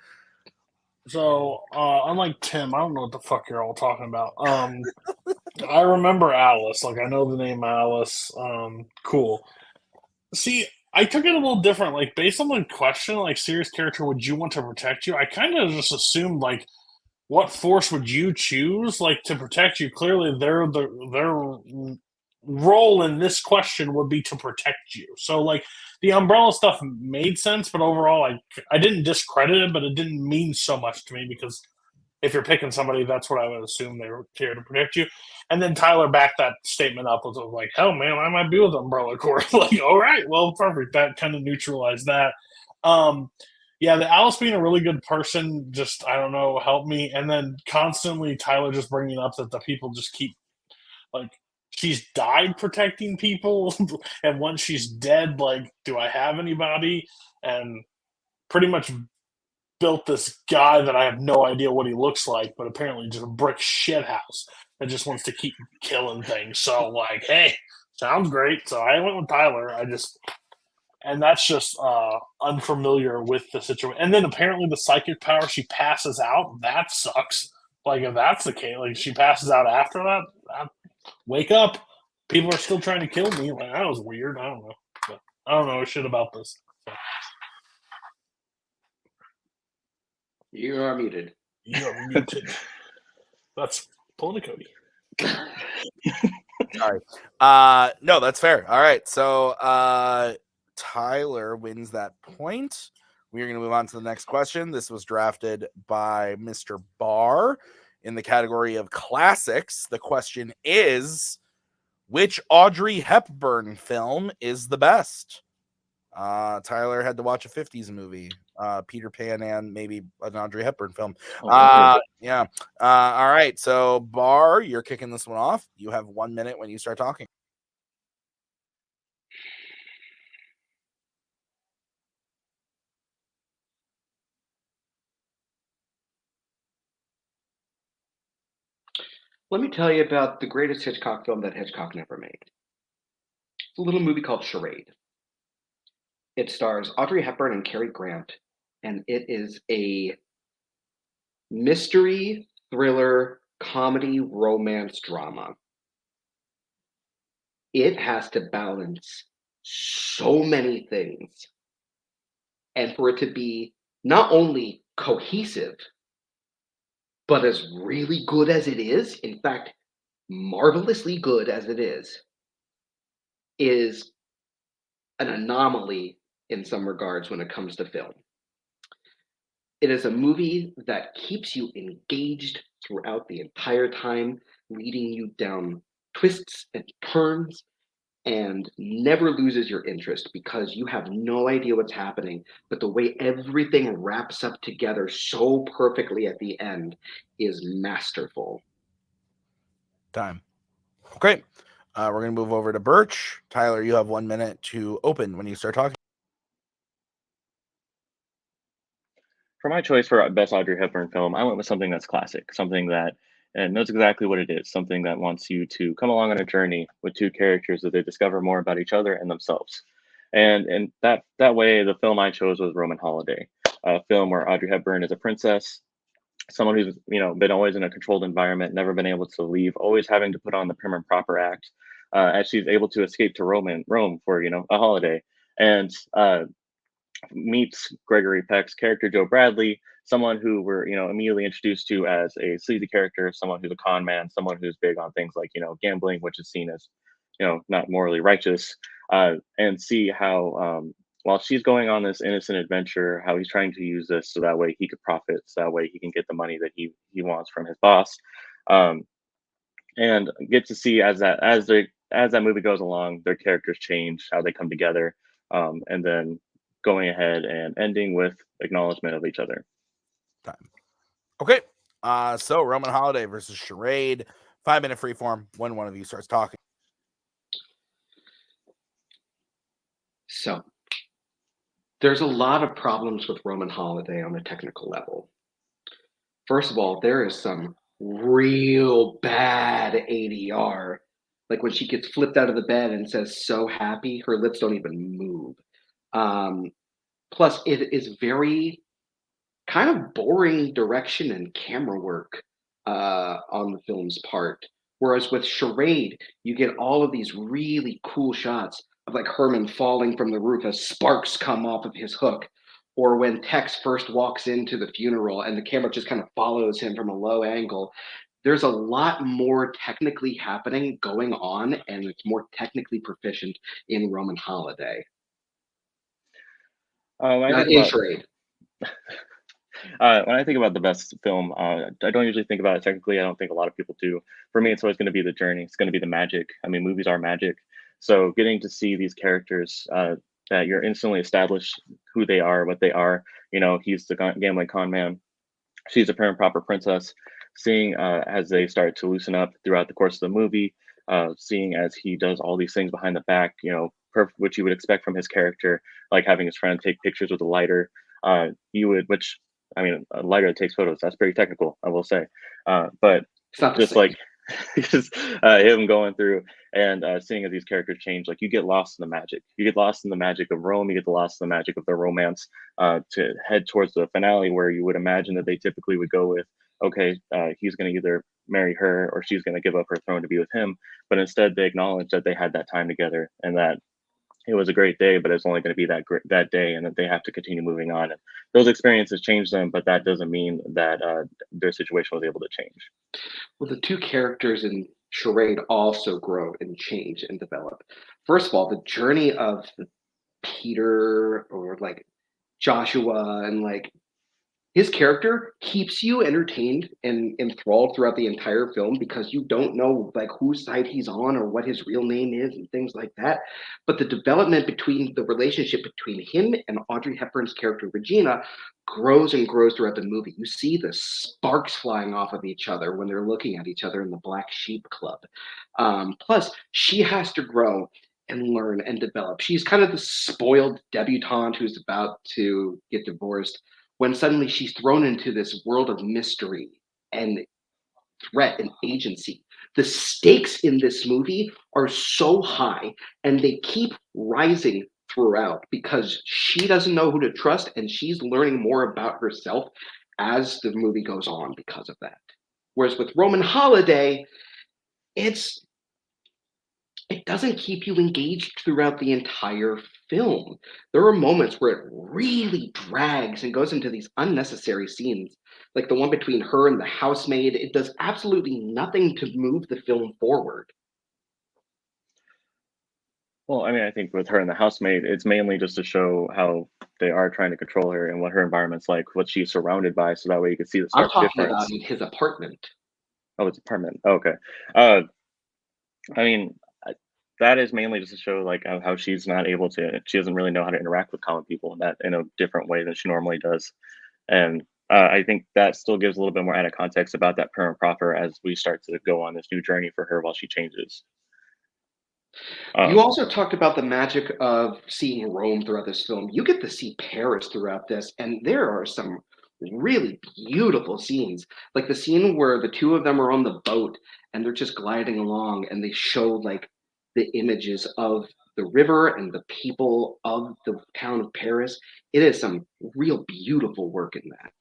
[SPEAKER 3] So, unlike Tim, I don't know what the fuck you're all talking about. I remember Alice. Like, I know the name Alice. Cool. See, I took it a little different. Like, based on the question, like, serious character would you want to protect you? I kind of just assumed, like, what force would you choose, like, to protect you? Clearly, their role in this question would be to protect you. So, like, the Umbrella stuff made sense, but overall, I didn't discredit it, but it didn't mean so much to me because if you're picking somebody, that's what I would assume they were here to protect you. And then Tyler backed that statement up with like, hell, man, I might be with Umbrella Corps. Like, all right, well, perfect. That kind of neutralized that. Yeah, the Alice being a really good person, just, I don't know, helped me. And then constantly Tyler just bringing up that the people just keep, like, she's died protecting people. And once she's dead, like, do I have anybody? And pretty much built this guy that I have no idea what he looks like, but apparently just a brick shit house that just wants to keep killing things. So, like, hey, sounds great. So I went with Tyler. And that's just unfamiliar with the situation. And then apparently the psychic power, she passes out. That sucks. Like, if that's the case, like, she passes out after that, wake up. People are still trying to kill me. Like, that was weird. I don't know. But I don't know shit about this. So.
[SPEAKER 5] You are muted.
[SPEAKER 3] You are muted. That's pulling a Cody.
[SPEAKER 1] Sorry. No, that's fair. All right. So Tyler wins that point. We are going to move on to the next question. This was drafted by Mr. Barr in the category of classics. The question is, which Audrey Hepburn film is the best? Tyler had to watch a 50s movie, Peter Pan, and maybe an Audrey Hepburn film. Yeah. All right. So, Barr, you're kicking this one off. You have 1 minute when you start talking.
[SPEAKER 5] Let me tell you about the greatest Hitchcock film that Hitchcock never made. It's a little movie called Charade. It stars Audrey Hepburn and Cary Grant, and it is a mystery, thriller, comedy, romance drama. It has to balance so many things. And for it to be not only cohesive, but as really good as it is, in fact, marvelously good as it is an anomaly in some regards when it comes to film. It is a movie that keeps you engaged throughout the entire time, leading you down twists and turns, and never loses your interest because you have no idea what's happening. But the way everything wraps up together so perfectly at the end is masterful.
[SPEAKER 1] Time. Okay. We're going to move over to Burch. Tyler, you have 1 minute to open when you start talking.
[SPEAKER 4] For my choice for best Audrey Hepburn film, I went with something that's classic, something that knows exactly what it is, something that wants you to come along on a journey with two characters that they discover more about each other and themselves. And that way, the film I chose was Roman Holiday, a film where Audrey Hepburn is a princess someone who's been always in a controlled environment, never been able to leave, always having to put on the prim and proper act, as she's able to escape to Rome for a holiday, and meets Gregory Peck's character Joe Bradley, someone who we're immediately introduced to as a sleazy character, someone who's a con man, someone who's big on things like gambling, which is seen as not morally righteous, and see how while she's going on this innocent adventure, how he's trying to use this so that way he could profit, so that way he can get the money that he wants from his boss, um, and get to see as that movie goes along, their characters change, how they come together, and then going ahead and ending with acknowledgement of each other.
[SPEAKER 1] Time. Okay. So Roman Holiday versus Charade. 5-minute freeform when one of you starts talking.
[SPEAKER 5] So there's a lot of problems with Roman Holiday on a technical level. First of all, there is some real bad ADR. Like when she gets flipped out of the bed and says "so happy," her lips don't even move. Plus, it is very kind of boring direction and camera work on the film's part. Whereas with Charade, you get all of these really cool shots of like Herman falling from the roof as sparks come off of his hook, or when Tex first walks into the funeral and the camera just kind of follows him from a low angle. There's a lot more technically happening going on, and it's more technically proficient in Roman Holiday.
[SPEAKER 4] When I think
[SPEAKER 5] In
[SPEAKER 4] about
[SPEAKER 5] Charade.
[SPEAKER 4] when I think about the best film, I don't usually think about it technically. I don't think a lot of people do. For me, it's always going to be the journey. It's going to be the magic. I mean, movies are magic. So getting to see these characters that you're instantly established who they are, what they are. He's the gambling con man. She's a prim and proper princess. Seeing as they start to loosen up throughout the course of the movie, seeing as he does all these things behind the back, which you would expect from his character, like having his friend take pictures with a lighter. Which I mean, a lighter that takes photos. That's pretty technical, I will say. But
[SPEAKER 5] It's not the
[SPEAKER 4] just
[SPEAKER 5] same.
[SPEAKER 4] like just him going through and seeing as these characters change, like you get lost in the magic. You get lost in the magic of Rome. You get lost in the magic of the romance to head towards the finale, where you would imagine that they typically would go with, okay, he's going to either marry her or she's going to give up her throne to be with him. But instead, they acknowledge that they had that time together and that it was a great day, but it's only going to be that day, and that they have to continue moving on. And those experiences change them, but that doesn't mean that their situation was able to change.
[SPEAKER 5] Well, the two characters in Charade also grow and change and develop. First of all, the journey of Peter or like Joshua and like his character keeps you entertained and enthralled throughout the entire film because you don't know like whose side he's on or what his real name is and things like that. But the development between the relationship between him and Audrey Hepburn's character Regina grows and grows throughout the movie. You see the sparks flying off of each other when they're looking at each other in the Black Sheep Club. Plus, she has to grow and learn and develop. She's kind of the spoiled debutante who's about to get divorced when suddenly she's thrown into this world of mystery and threat and agency. The stakes in this movie are so high and they keep rising throughout because she doesn't know who to trust and she's learning more about herself as the movie goes on because of that. Whereas with Roman Holiday, it doesn't keep you engaged throughout the entire film. There are moments where it really drags and goes into these unnecessary scenes, like the one between her and the housemaid. It does absolutely nothing to move the film forward.
[SPEAKER 4] Well, I mean, I think with her and the housemaid, it's mainly just to show how they are trying to control her and what her environment's like, what she's surrounded by, so that way you can see the
[SPEAKER 5] I'm
[SPEAKER 4] stark
[SPEAKER 5] talking
[SPEAKER 4] difference.
[SPEAKER 5] about in his apartment.
[SPEAKER 4] Oh, it's apartment. Oh, okay. I mean, that is mainly just to show like how she's not able to. She doesn't really know how to interact with common people in a different way than she normally does, and I think that still gives a little bit more added context about that prim and proper as we start to go on this new journey for her while she changes.
[SPEAKER 5] You also talked about the magic of seeing Rome throughout this film. You get to see Paris throughout this, and there are some really beautiful scenes. Like the scene where the two of them are on the boat and they're just gliding along and they show like the images of the river and the people of the town of Paris. It is some real beautiful work in that.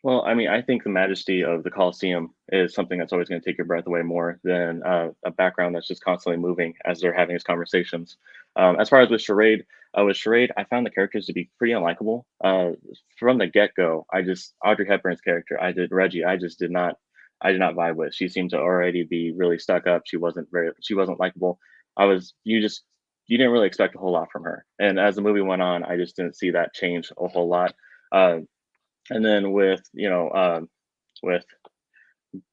[SPEAKER 4] Well, I mean, I think the majesty of the Colosseum is something that's always going to take your breath away more than a background that's just constantly moving as they're having these conversations. As far as with Charade, I found the characters to be pretty unlikable. From the get-go, Audrey Hepburn's character, Reggie, I did not vibe with. She seemed to already be really stuck up. She wasn't likable. You didn't really expect a whole lot from her. And as the movie went on, I just didn't see that change a whole lot. And then with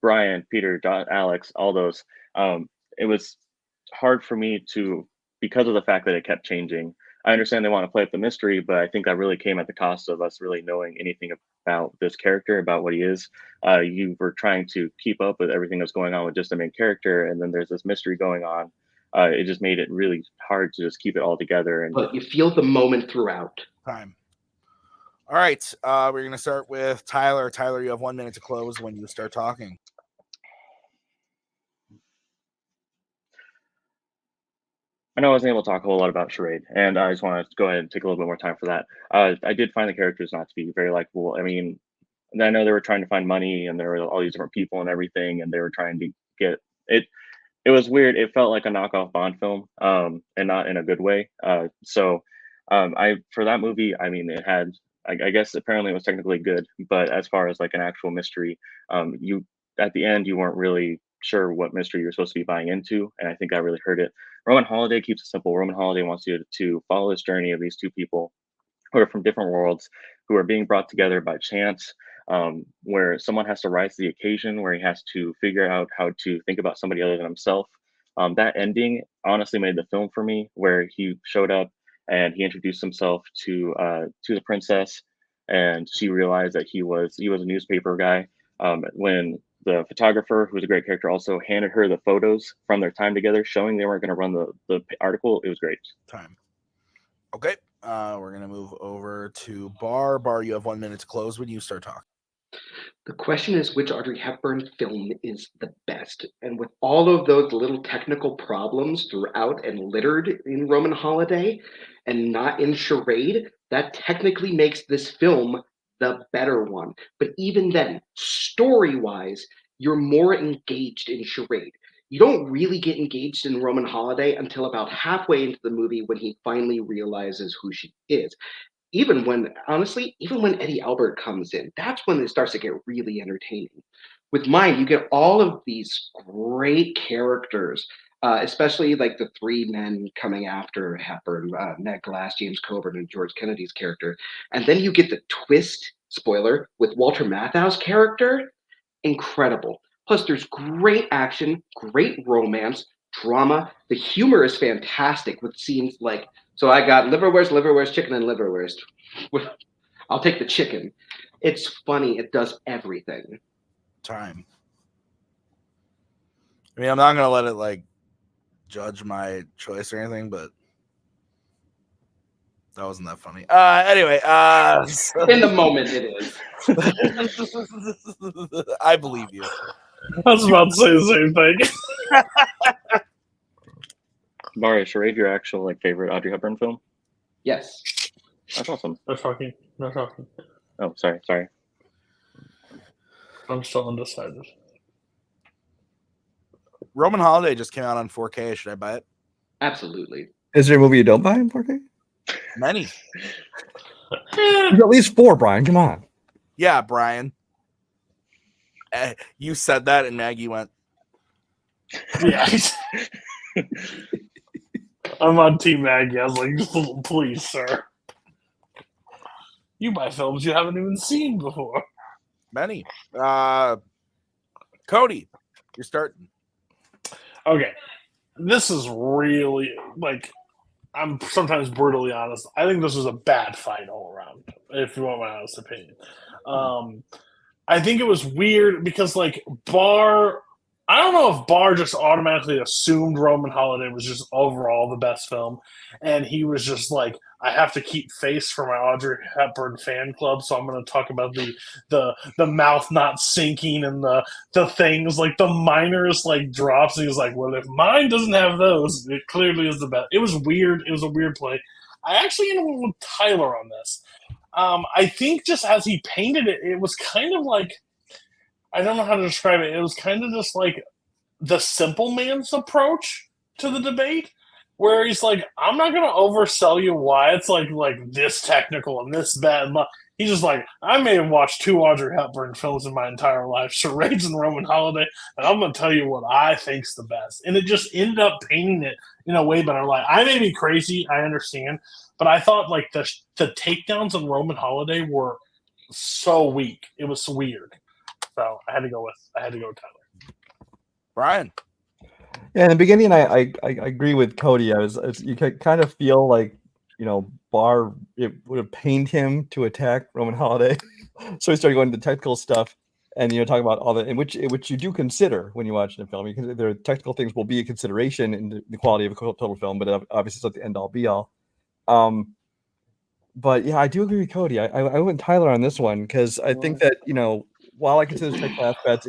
[SPEAKER 4] Brian, Peter, Alex, all those, it was hard for me to, because of the fact that it kept changing. I understand they want to play up the mystery, but I think that really came at the cost of us really knowing anything about this character, about what he is. You were trying to keep up with everything that's going on with just the main character, and then there's this mystery going on. It just made it really hard to just keep it all together.
[SPEAKER 5] But you feel the moment throughout.
[SPEAKER 1] Time. All right, we're going to start with Tyler. Tyler, you have 1 minute to close when you start talking.
[SPEAKER 4] I know I wasn't able to talk a whole lot about Charade, and I just want to go ahead and take a little bit more time for that. I did find the characters not to be very likable. I mean, I know they were trying to find money, and there were all these different people and everything, and they were trying to get it. It was weird. It felt like a knockoff Bond film, and not in a good way. For that movie, I mean, it had. I guess apparently it was technically good, but as far as like an actual mystery, you at the end you weren't really sure what mystery you're supposed to be buying into, and I think that really hurt it. Roman Holiday keeps it simple. Roman Holiday wants you to follow this journey of these two people who are from different worlds, who are being brought together by chance, where someone has to rise to the occasion, where he has to figure out how to think about somebody other than himself. That ending honestly made the film for me, where he showed up and he introduced himself to the princess, and she realized that he was a newspaper guy. When the photographer, who was a great character, also handed her the photos from their time together, showing they weren't going to run the article, it was great.
[SPEAKER 1] Time. Okay, we're going to move over to Barr. Barr, you have 1 minute to close when you start talking.
[SPEAKER 5] The question is which Audrey Hepburn film is the best? And with all of those little technical problems throughout and littered in Roman Holiday and not in Charade, that technically makes this film the better one. But even then, story-wise, you're more engaged in Charade. You don't really get engaged in Roman Holiday until about halfway into the movie when he finally realizes who she is. Even when Eddie Albert comes in, that's when it starts to get really entertaining. With mine, you get all of these great characters, especially like the three men coming after Hepburn, Ned Glass, James Coburn, and George Kennedy's character. And then you get the twist, spoiler, with Walter Matthau's character. Incredible. Plus, there's great action, great romance, drama. The humor is fantastic with scenes like, so I got liverwurst, chicken, and liverwurst. I'll take the chicken. It's funny. It does everything.
[SPEAKER 1] Time. I mean, I'm not going to let it like judge my choice or anything, but that wasn't that funny. Anyway,
[SPEAKER 5] in the moment it is.
[SPEAKER 1] I believe you.
[SPEAKER 3] I was about to say the same thing.
[SPEAKER 4] Barr, is Charade your actual like favorite Audrey Hepburn film?
[SPEAKER 5] Yes.
[SPEAKER 4] That's awesome.
[SPEAKER 3] No talking.
[SPEAKER 4] Oh, sorry.
[SPEAKER 3] I'm still undecided.
[SPEAKER 1] Roman Holiday just came out on 4K. Should I buy it?
[SPEAKER 5] Absolutely.
[SPEAKER 2] Is there a movie you don't buy in 4K?
[SPEAKER 1] Many.
[SPEAKER 2] There's at least 4, Brian. Come on.
[SPEAKER 1] Yeah, Brian. You said that, and Maggie went.
[SPEAKER 3] Yeah. I'm on Team Maggie. I was like, please, sir. You buy films you haven't even seen before.
[SPEAKER 1] Many. Cody, you're starting.
[SPEAKER 3] Okay. This is really, like, I'm sometimes brutally honest. I think this was a bad fight all around, if you want my honest opinion. I think it was weird because, like, Barr, I don't know if Barr just automatically assumed Roman Holiday was just overall the best film, and he was just like, I have to keep face for my Audrey Hepburn fan club, so I'm going to talk about the mouth not sinking and the things, like the minors, like drops, and he was like, well, if mine doesn't have those, it clearly is the best. It was weird. It was a weird play. I actually ended up with Tyler on this. I think just as he painted it, it was kind of like, I don't know how to describe it. It was kind of just like the simple man's approach to the debate, where he's like, I'm not going to oversell you why it's like this technical and this bad. He's just like, I may have watched 2 Audrey Hepburn films in my entire life, Charades and Roman Holiday, and I'm going to tell you what I think's the best. And it just ended up painting it in a way better. Like, I may be crazy, I understand, but I thought like the takedowns on Roman Holiday were so weak. It was weird. So I had to go with Tyler.
[SPEAKER 1] Brian.
[SPEAKER 2] Yeah, in the beginning, I agree with Cody. You kind of feel like, Barr, it would have pained him to attack Roman Holiday, so he started going into technical stuff, and talking about all that, in which you do consider when you watch the film. Because there are technical things will be a consideration in the quality of a total film, but obviously it's not the end all be all. But yeah, I do agree with Cody. I went with Tyler on this one because I think that while I consider technical aspects,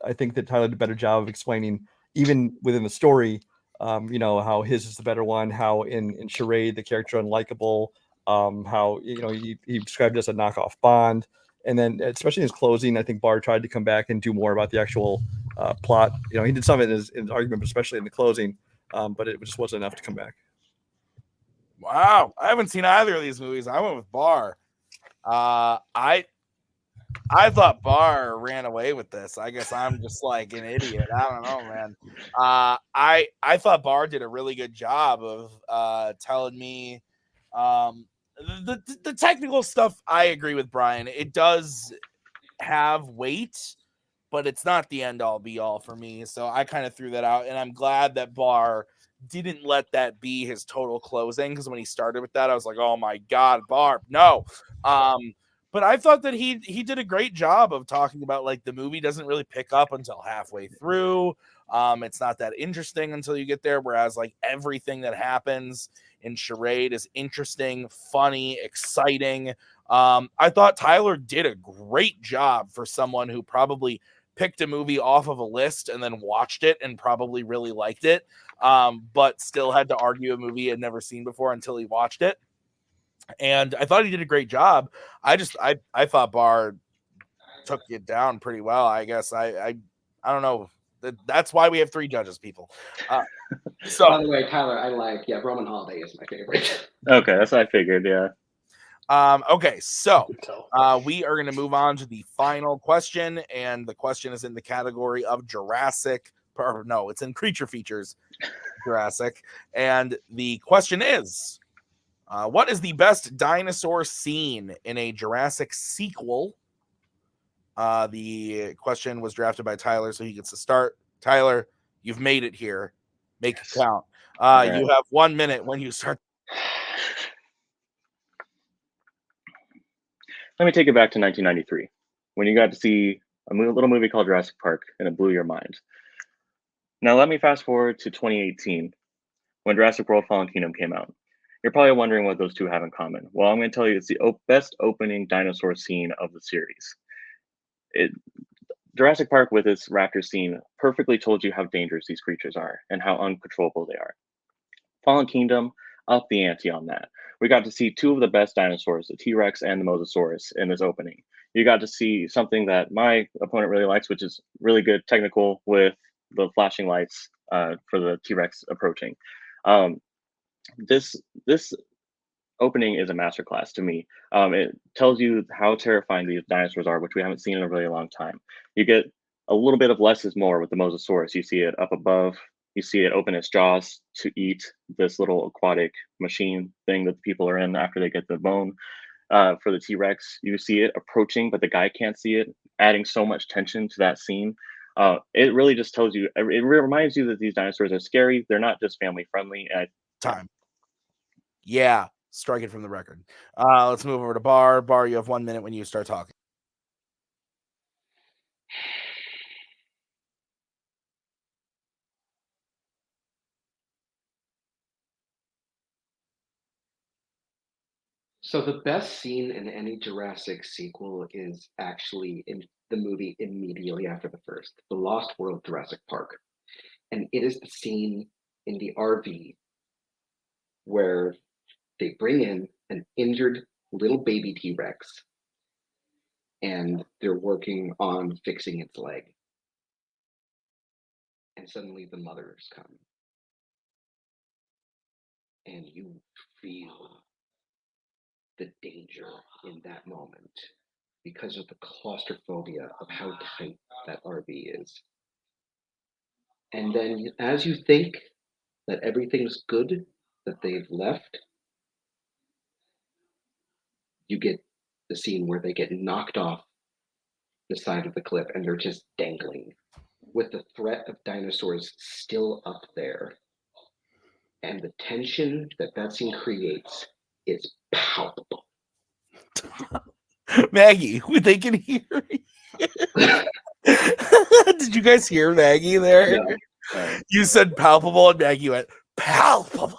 [SPEAKER 2] I think that Tyler did a better job of explaining, even within the story, how his is the better one, how in Charade the character unlikable, how he described it as a knockoff Bond, and then especially in his closing, I think Barr tried to come back and do more about the actual plot. He did some of it in his argument, but especially in the closing, but it just wasn't enough to come back.
[SPEAKER 1] Wow, I haven't seen either of these movies. I went with Barr. I thought Barr ran away with this. I guess I'm just like an idiot. I don't know, man. I thought Barr did a really good job of telling me the technical stuff. I agree with Brian. It does have weight, but it's not the end all be all for me. So I kind of threw that out, and I'm glad that Barr didn't let that be his total closing, because when he started with that, I was like, oh my God, Barr, no. But I thought that he did a great job of talking about, like, the movie doesn't really pick up until halfway through. It's not that interesting until you get there, whereas like everything that happens in Charade is interesting, funny, exciting. I thought Tyler did a great job for someone who probably picked a movie off of a list and then watched it and probably really liked it, but still had to argue a movie he had never seen before until he watched it. And I thought he did a great job. I thought Barr took it down pretty well. I guess I don't know. That's why we have 3 judges, people. So
[SPEAKER 5] by the way, Tyler, Roman Holiday is my favorite.
[SPEAKER 4] Okay, that's what I figured. Yeah.
[SPEAKER 1] Okay, so we are going to move on to the final question, and the question is in the category of Jurassic. Or no, it's in creature features, Jurassic. And the question is, what is the best dinosaur scene in a Jurassic sequel? The question was drafted by Tyler, so he gets to start. Tyler, you've made it here. Make it count.
[SPEAKER 4] Right.
[SPEAKER 1] You have 1 minute when you start.
[SPEAKER 4] Let me take it back to 1993, when you got to see a little movie called Jurassic Park, and it blew your mind. Now let me fast forward to 2018, when Jurassic World Fallen Kingdom came out. You're probably wondering what those two have in common. Well, I'm going to tell you it's the best opening dinosaur scene of the series. Jurassic Park, with its raptor scene, perfectly told you how dangerous these creatures are and how uncontrollable they are. Fallen Kingdom upped the ante on that. We got to see 2 of the best dinosaurs, the T-Rex and the Mosasaurus, in this opening. You got to see something that my opponent really likes, which is really good technical with the flashing lights for the T-Rex approaching. This opening is a masterclass to me. It tells you how terrifying these dinosaurs are, which we haven't seen in a really long time. You get a little bit of less is more with the Mosasaurus. You see it up above. You see it open its jaws to eat this little aquatic machine thing that the people are in after they get the bone. For the T-Rex, you see it approaching, but the guy can't see it, adding so much tension to that scene. It really just tells you, it reminds you that these dinosaurs are scary. They're not just family friendly.
[SPEAKER 1] Time. Yeah, strike it from the record. Let's move over to Barr. Barr, you have 1 minute when you start talking.
[SPEAKER 5] So the best scene in any Jurassic sequel is actually in the movie immediately after the first, The Lost World Jurassic Park. And it is the scene in the RV where they bring in an injured little baby T-Rex, and they're working on fixing its leg. And suddenly the mothers come. And you feel the danger in that moment because of the claustrophobia of how tight that RV is. And then as you think that everything's good, that they've left, you get the scene where they get knocked off the side of the cliff and they're just dangling with the threat of dinosaurs still up there. And the tension that that scene creates is palpable.
[SPEAKER 1] Maggie, they can hear you. Did you guys hear Maggie there?
[SPEAKER 5] No.
[SPEAKER 1] You said palpable, and Maggie went palpable.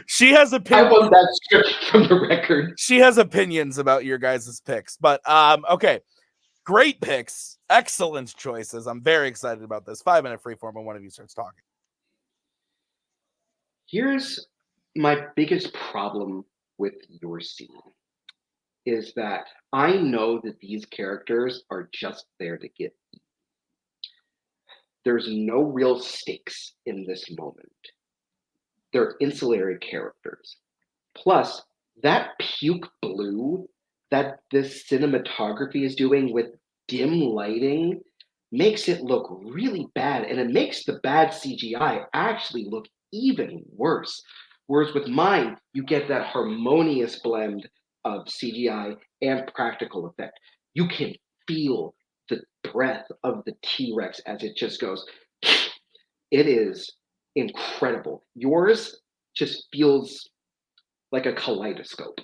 [SPEAKER 1] She has
[SPEAKER 5] I
[SPEAKER 1] opinions.
[SPEAKER 5] want that stripped from the record.
[SPEAKER 1] She has opinions about your guys' picks, but okay, great picks, excellent choices. I'm very excited about this. 5-minute freeform when one of you starts talking.
[SPEAKER 5] Here's my biggest problem with your scene is that I know that these characters are just there to get eaten. There's no real stakes in this moment. They're ancillary characters. Plus, that puke blue that this cinematography is doing with dim lighting makes it look really bad, and it makes the bad CGI actually look even worse. Whereas with mine, you get that harmonious blend of CGI and practical effect. You can feel the breath of the T-Rex as it just goes. It is incredible. Yours just feels like a kaleidoscope.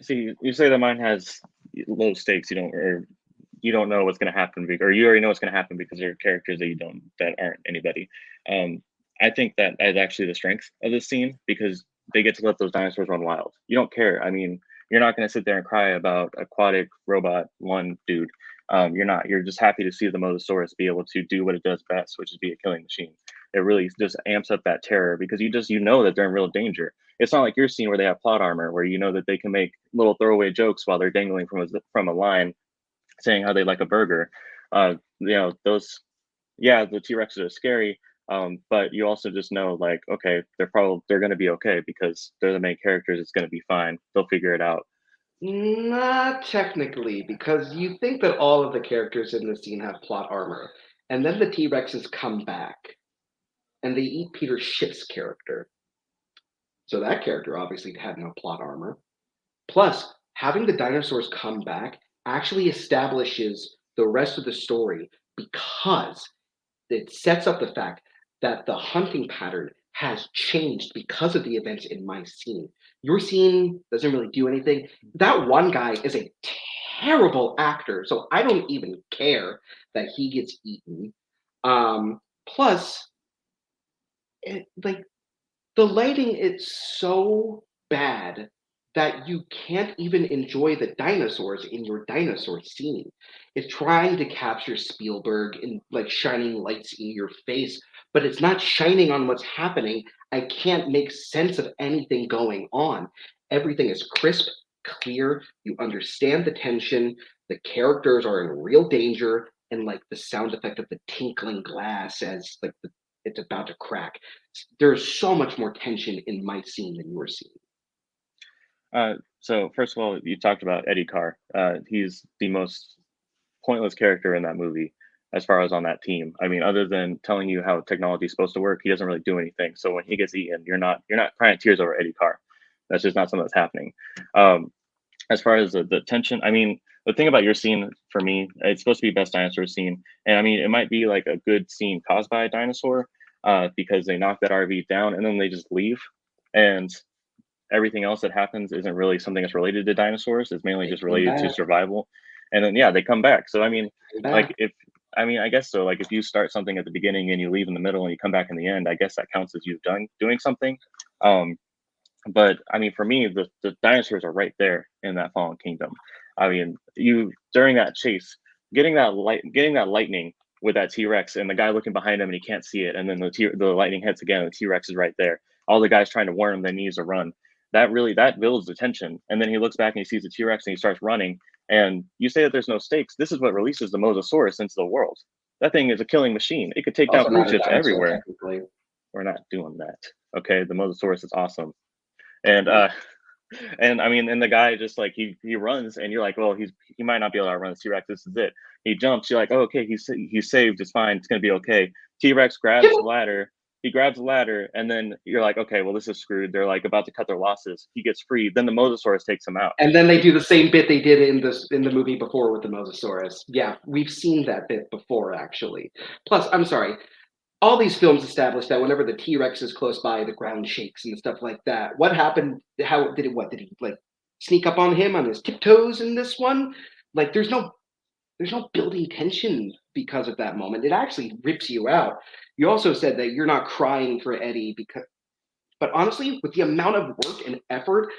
[SPEAKER 4] See, you say that mine has low stakes. You don't know what's going to happen, or you already know what's going to happen because there are characters that aren't anybody. I think that is actually the strength of this scene because they get to let those dinosaurs run wild. You don't care. I mean, you're not going to sit there and cry about aquatic robot one dude. You're not. You're just happy to see the Mosasaurus be able to do what it does best, which is be a killing machine. It really just amps up that terror because you know that they're in real danger. It's not like your scene where they have plot armor, where you know that they can make little throwaway jokes while they're dangling from a line, saying how they like a burger. Those, yeah, the T-Rexes are scary, but you also just know, like, okay, they're going to be okay because they're the main characters. It's going to be fine. They'll figure it out.
[SPEAKER 5] Not technically, because you think that all of the characters in the scene have plot armor, and then the T-Rexes come back, and they eat Peter Schiff's character. So that character obviously had no plot armor. Plus, having the dinosaurs come back actually establishes the rest of the story because it sets up the fact that the hunting pattern has changed because of the events in my scene. Your scene doesn't really do anything. That one guy is a terrible actor, so I don't even care that he gets eaten. Plus, the lighting is so bad that you can't even enjoy the dinosaurs in your dinosaur scene. It's trying to capture Spielberg in like shining lights in your face, but it's not shining on what's happening. I can't make sense of anything going on. Everything is crisp, clear. You understand the tension. The characters are in real danger, and like the sound effect of the tinkling glass as like it's about to crack. There's so much more tension in my scene than your scene.
[SPEAKER 4] So first of all, you talked about Eddie Carr. He's the most pointless character in that movie as far as on that team. I mean, other than telling you how technology is supposed to work, he doesn't really do anything. So when he gets eaten, you're not crying tears over Eddie Carr. That's just not something that's happening. As far as the tension, I mean, the thing about your scene for me, it's supposed to be best dinosaur scene, and I mean, it might be like a good scene caused by a dinosaur because they knock that RV down and then they just leave, and everything else that happens isn't really something that's related to dinosaurs. It's mainly just related to survival. And then, yeah, they come back. So, I mean, like I guess so. Like if you start something at the beginning and you leave in the middle and you come back in the end, I guess that counts as you've done doing something. But I mean, for me, the dinosaurs are right there in that Fallen Kingdom. I mean, during that chase, getting that lightning with that T-Rex and the guy looking behind him and he can't see it, and then the lightning hits again, and the T-Rex is right there. all the guys trying to warn him that he needs to run. That builds the tension. And then he looks back and he sees the T-Rex and he starts running. And you say that there's no stakes. This is what releases the Mosasaurus into the world. That thing is a killing machine. It could take down cruise ships everywhere. We're not doing that. Okay, the Mosasaurus is awesome. And and I mean, and the guy just like he runs, and you're like, well, he might not be able to run the T-Rex. This is it. He jumps. You're like, oh, okay, he's saved. It's fine. It's gonna be okay. T-Rex grabs the ladder. He grabs the ladder, and then you're like, okay, well, this is screwed. They're like about to cut their losses. He gets free. Then the Mosasaurus takes him out.
[SPEAKER 5] And then they do the same bit they did in the movie before with the Mosasaurus. Yeah, we've seen that bit before, actually. Plus, I'm sorry, all these films establish that whenever the T-Rex is close by, the ground shakes and stuff like that. What happened? How did it? What did he like? Sneak up on him on his tiptoes in this one? Like, there's no building tension because of that moment. It actually rips you out. You also said that you're not crying for Eddie but honestly, with the amount of work and effort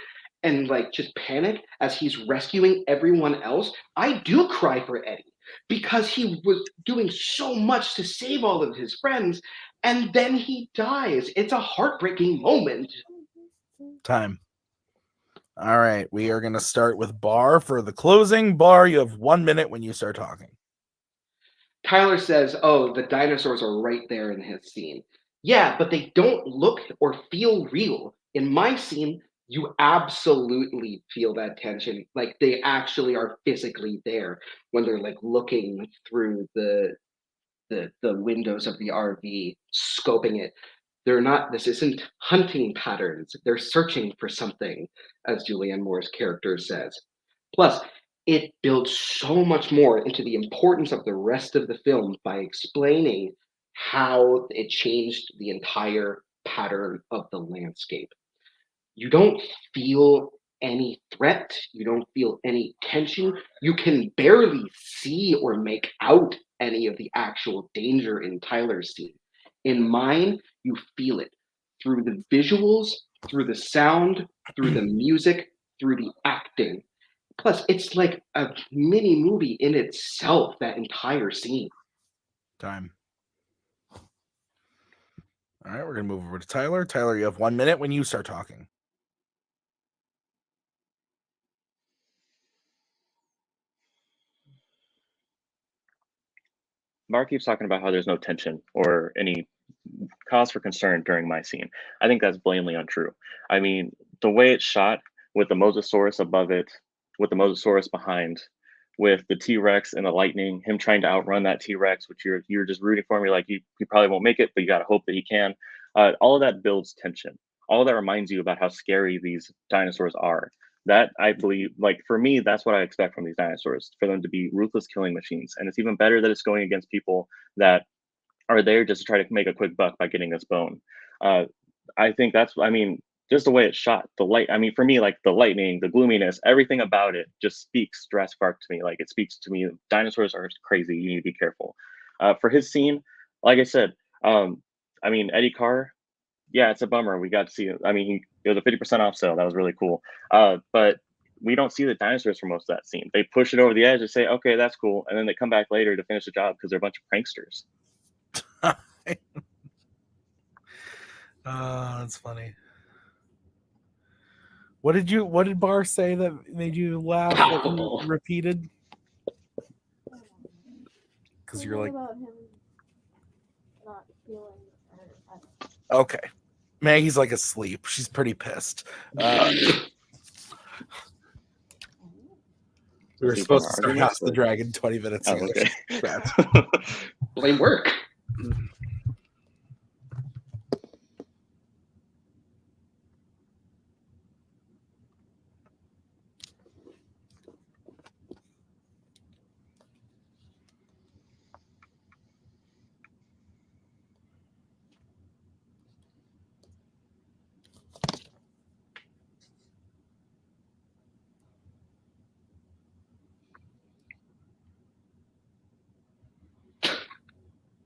[SPEAKER 5] and like just panic as he's rescuing everyone else, I do cry for Eddie because he was doing so much to save all of his friends, and then he dies. It's a heartbreaking moment.
[SPEAKER 1] Time. All right, we are going to start with Barr for the closing. Barr, you have 1 minute when you start talking.
[SPEAKER 5] Tyler says, oh, the dinosaurs are right there in his scene. Yeah, but they don't look or feel real. In my scene, you absolutely feel that tension. Like they actually are physically there when they're like looking through the windows of the RV, scoping it. This isn't hunting patterns. They're searching for something, as Julianne Moore's character says. Plus, it builds so much more into the importance of the rest of the film by explaining how it changed the entire pattern of the landscape. You don't feel any threat. You don't feel any tension. You can barely see or make out any of the actual danger in Tyler's scene. In mine, you feel it through the visuals, through the sound, through the music, through the acting. Plus, it's like a mini movie in itself, that entire scene.
[SPEAKER 1] Time. All right, we're going to move over to Tyler. Tyler, you have 1 minute when you start talking.
[SPEAKER 4] Barr keeps talking about how there's no tension or any cause for concern during my scene. I think that's blatantly untrue. I mean, the way it's shot with the Mosasaurus above it, with the Mosasaurus behind, with the T-Rex and the lightning, him trying to outrun that T-Rex, which you're just rooting for him. You're like, he probably won't make it, but you got to hope that he can. All of that builds tension. All of that reminds you about how scary these dinosaurs are. That, I believe, like for me, that's what I expect from these dinosaurs, for them to be ruthless killing machines. And it's even better that it's going against people that are there just to try to make a quick buck by getting this bone. I think that's, I mean, just the way it's shot, the light, I mean, for me, like the lightning, the gloominess, everything about it just speaks Jurassic Park to me. Like it speaks to me, dinosaurs are crazy, you need to be careful. For his scene, like I said, I mean, Eddie Carr, yeah, it's a bummer. We got to see it. I mean, it was a 50% off sale. That was really cool. But we don't see the dinosaurs for most of that scene. They push it over the edge and say, okay, that's cool. And then they come back later to finish the job because they're a bunch of pranksters.
[SPEAKER 1] That's funny. What did Barr say that made you laugh that you repeated? Because you're like,
[SPEAKER 6] about him not feeling
[SPEAKER 1] okay. Maggie's like asleep. She's pretty pissed. We were supposed to start House of the Dragon 20 minutes ago.
[SPEAKER 4] Okay.
[SPEAKER 5] Blame work.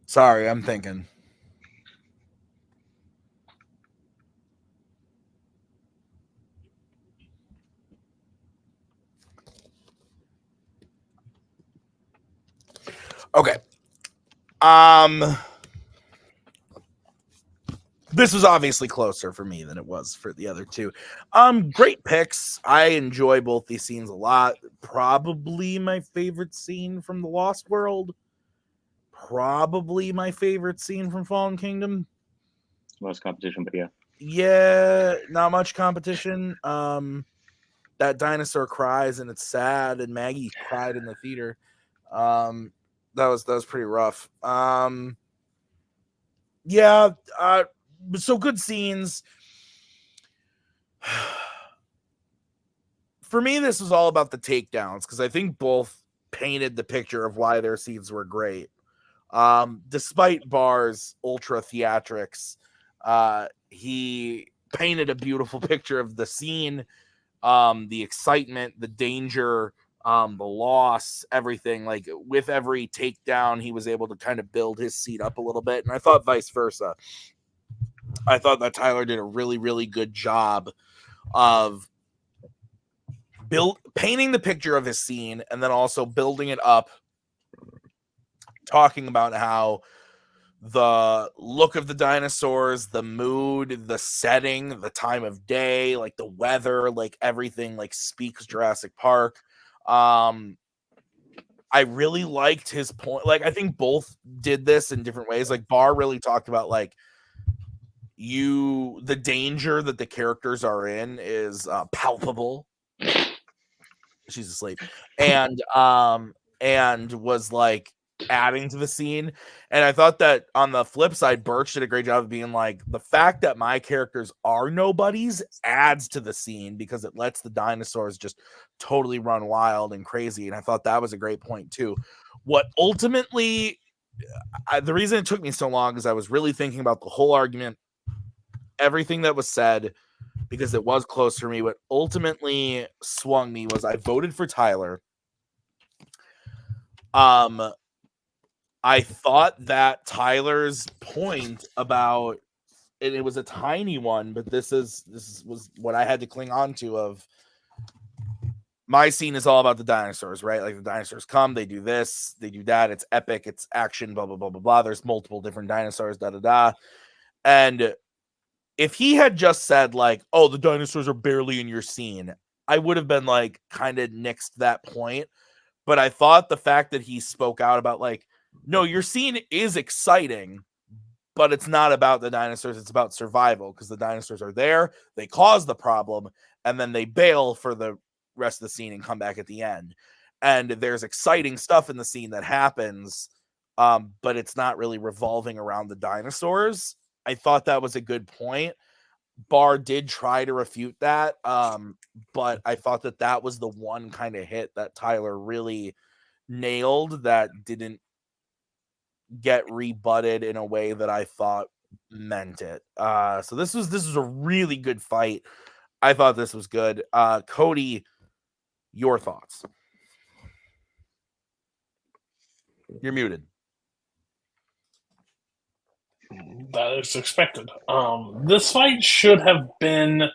[SPEAKER 1] Sorry, I'm thinking. Okay. this was obviously closer for me than it was for the other two. Great picks. I enjoy both these scenes a lot. Probably my favorite scene from The Lost World. Probably my favorite scene from Fallen Kingdom.
[SPEAKER 4] Less competition, but yeah.
[SPEAKER 1] Yeah, not much competition. That dinosaur cries and it's sad, and Maggie cried in the theater. That was pretty rough. Yeah, so good scenes. For me, this was all about the takedowns because I think both painted the picture of why their scenes were great. Despite Barr's ultra theatrics, he painted a beautiful picture of the scene, the excitement, the danger, the loss, everything. Like with every takedown, he was able to kind of build his seat up a little bit. And I thought vice versa. I thought that Tyler did a really, really good job of painting the picture of his scene and then also building it up, talking about how the look of the dinosaurs, the mood, the setting, the time of day, like the weather, like everything like speaks Jurassic Park. I really liked his point. Like I think both did this in different ways. Like Barr really talked about like the danger that the characters are in is palpable. She's asleep. And was like adding to the scene. And I thought that on the flip side, Burch did a great job of being like, the fact that my characters are nobodies adds to the scene because it lets the dinosaurs just totally run wild and crazy. And I thought that was a great point too. What ultimately, the reason it took me so long is I was really thinking about the whole argument, everything that was said, because it was close for me. What ultimately swung me was I voted for Tyler. I thought that Tyler's point about, and it was a tiny one, but this was what I had to cling on to of my scene is all about the dinosaurs, right? Like the dinosaurs come, they do this, they do that. It's epic. It's action, blah, blah, blah, blah, blah. There's multiple different dinosaurs, da, da, da. And if he had just said like, oh, the dinosaurs are barely in your scene, I would have been like kind of nixed that point. But I thought the fact that he spoke out about like, no, your scene is exciting, but it's not about the dinosaurs. It's about survival because the dinosaurs are there. They cause the problem and then they bail for the rest of the scene and come back at the end. And there's exciting stuff in the scene that happens, but it's not really revolving around the dinosaurs. I thought that was a good point. Barr did try to refute that, but I thought that was the one kind of hit that Tyler really nailed that didn't get rebutted in a way that I thought meant it. So this was a really good fight. I thought this was good. Cody, your thoughts? You're muted.
[SPEAKER 3] That is expected. This fight should have been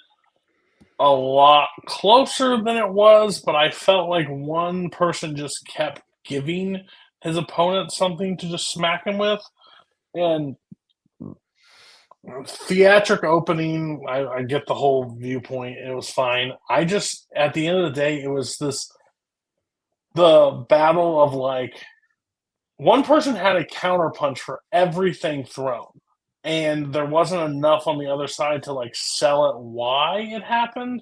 [SPEAKER 3] a lot closer than it was, but I felt like one person just kept giving his opponent something to just smack him with. And theatric opening, I get the whole viewpoint. It was fine. I just, at the end of the day, it was the battle of like, one person had a counterpunch for everything thrown. And there wasn't enough on the other side to like sell it why it happened.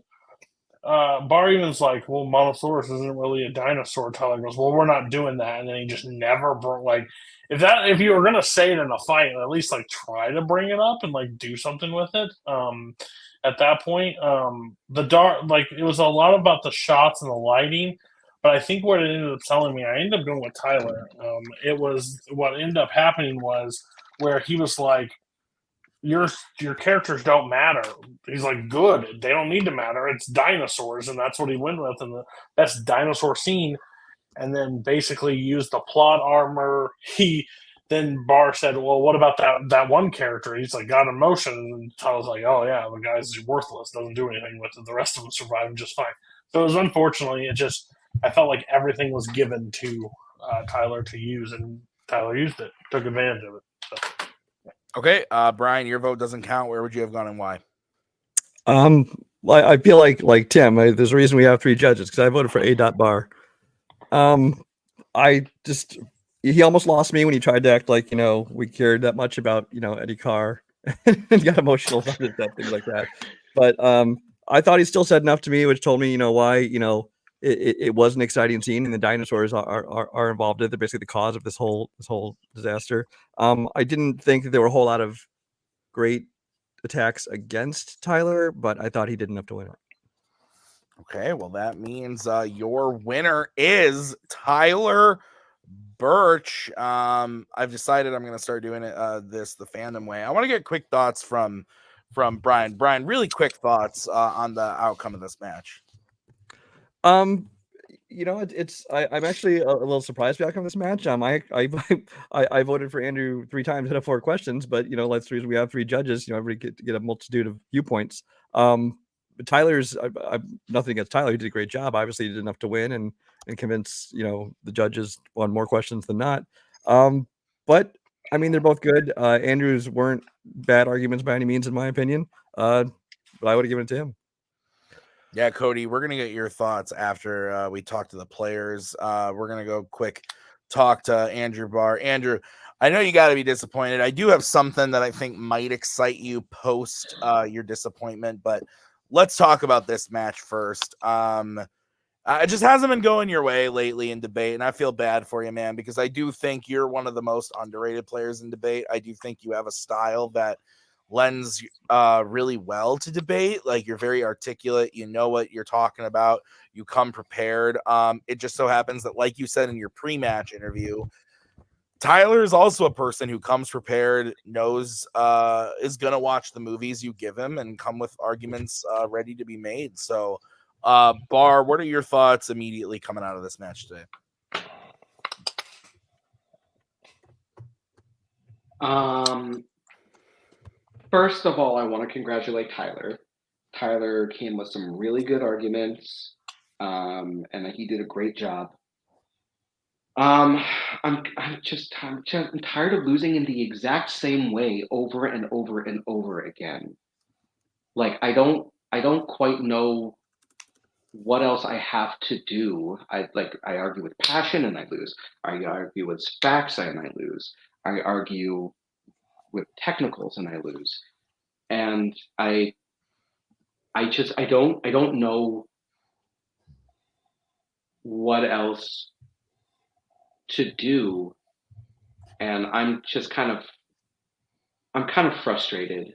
[SPEAKER 3] Barr even's like, well, Monosaurus isn't really a dinosaur. Tyler goes, well, we're not doing that. And then he just never brought like, if you were gonna say it in a fight, at least like try to bring it up and like do something with it. At that point, the dark, like it was a lot about the shots and the lighting. But I think what it ended up telling me, I ended up going with Tyler. It was what ended up happening was where he was like, your characters don't matter. He's like, good. They don't need to matter. It's dinosaurs, and that's what he went with in the best dinosaur scene. And then basically used the plot armor. Then Barr said, well, what about that one character? He's like, got emotion. And Tyler's like, oh yeah, the guy's worthless, doesn't do anything with it. The rest of them survive just fine. So it was unfortunately, I felt like everything was given to Tyler to use, and Tyler used it, took advantage of it. So.
[SPEAKER 1] Okay, Brian, your vote doesn't count. Where would you have gone and why?
[SPEAKER 2] I feel like Tim. There's a reason we have 3 judges because I voted for A. Barr. I just he almost lost me when he tried to act like we cared that much about Eddie Carr and got emotional about it, things like that. But I thought he still said enough to me, which told me why it was an exciting scene, and the dinosaurs are involved in it. They're basically the cause of this whole disaster. I didn't think that there were a whole lot of great attacks against Tyler, but I thought he did enough to win it.
[SPEAKER 1] Okay, well, that means your winner is Tyler Burch. I've decided I'm going to start doing it the fandom way. I want to get quick thoughts from Brian. Brian, really quick thoughts on the outcome of this match.
[SPEAKER 2] I'm actually a little surprised by the outcome of this match. I voted for Andrew 3 times out of 4 questions, but let's reason we have 3 judges. Everybody get a multitude of viewpoints. But Tyler's I'm nothing against Tyler. He did a great job. Obviously, he did enough to win and convince the judges on more questions than not. But I mean, they're both good. Andrew's weren't bad arguments by any means, in my opinion. But I would have given it to him.
[SPEAKER 1] Yeah, Cody, we're going to get your thoughts after we talk to the players. We're going to go quick talk to Andrew Barr. Andrew, I know you got to be disappointed. I do have something that I think might excite you post your disappointment, but let's talk about this match first. It just hasn't been going your way lately in debate, and I feel bad for you, man, because I do think you're one of the most underrated players in debate. I do think you have a style that lends really well to debate. Like, you're very articulate, you know what you're talking about, you come prepared. It just so happens that, like you said in your pre-match interview, Tyler is also a person who comes prepared, knows is gonna watch the movies you give him and come with arguments ready to be made. So Barr, what are your thoughts immediately coming out of this match today?
[SPEAKER 5] First of all, I want to congratulate Tyler. Tyler came with some really good arguments, and he did a great job. I'm tired of losing in the exact same way over and over and over again. Like, I don't quite know what else I have to do. I argue with passion and I lose. I argue with facts and I lose. I argue with technicals and I lose. And I don't know what else to do. And I'm kind of frustrated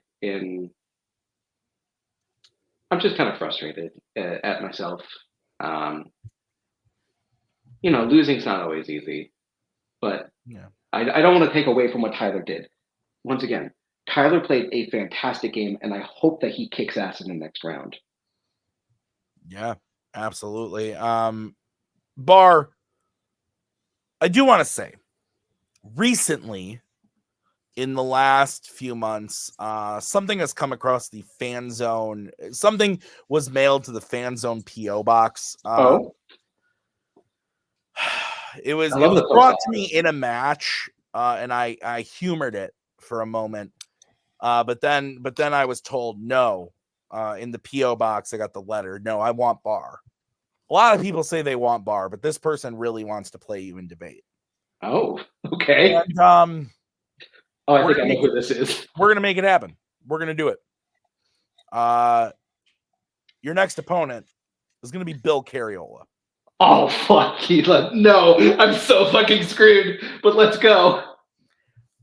[SPEAKER 5] at myself. Losing's not always easy, but
[SPEAKER 1] Yeah.
[SPEAKER 5] I don't want to take away from what Tyler did. Once again, Tyler played a fantastic game, and I hope that he kicks ass in the next round.
[SPEAKER 1] Yeah, absolutely. Barr, I do want to say, recently, in the last few months, something has come across the Fanzone. Something was mailed to the Fanzone P.O. box. It was brought to me in a match, and I humored it for a moment. But then I was told no. In the P.O. box, I got the letter. No, I want Barr. A lot of people say they want Barr, but this person really wants to play you in debate.
[SPEAKER 5] Oh, okay.
[SPEAKER 1] And
[SPEAKER 5] I think I know who this is.
[SPEAKER 1] We're gonna make it happen. We're gonna do it. Your next opponent is gonna be Bill Carriola.
[SPEAKER 5] Oh fuck, no, I'm so fucking screwed. But let's go.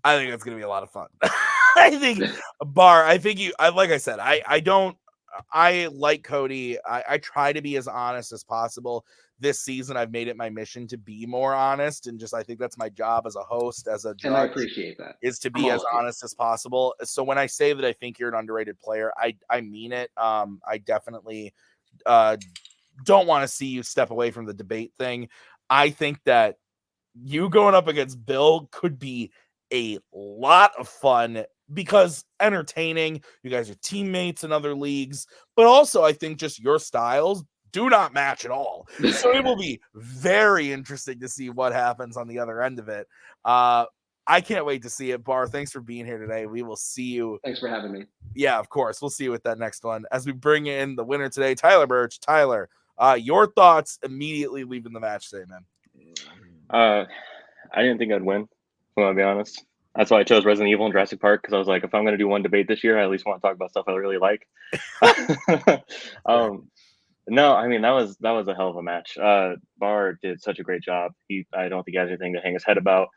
[SPEAKER 1] I think that's gonna be a lot of fun. I think Barr. Like I said, I like Cody. I try to be as honest as possible. This season, I've made it my mission to be more honest, and I think that's my job as a host, as a judge.
[SPEAKER 5] And I appreciate that.
[SPEAKER 1] Is to be as honest as possible. So when I say that I think you're an underrated player, I mean it. I definitely don't want to see you step away from the debate thing. I think that you going up against Bill could be a lot of fun because entertaining. You guys are teammates in other leagues, but also I think just your styles do not match at all. So it will be very interesting to see what happens on the other end of it. I can't wait to see it. Barr, thanks for being here today. We will see you.
[SPEAKER 5] Thanks for having me.
[SPEAKER 1] Yeah, of course. We'll see you with that next one. As we bring in the winner today, Tyler Burch. Tyler, your thoughts immediately leaving the match today, man.
[SPEAKER 4] I didn't think I'd win, if I'm gonna be honest. That's why I chose Resident Evil and Jurassic Park, because I was like, if I'm gonna do one debate this year, I at least want to talk about stuff I really like. No, I mean that was a hell of a match. Barr did such a great job. I don't think he has anything to hang his head about.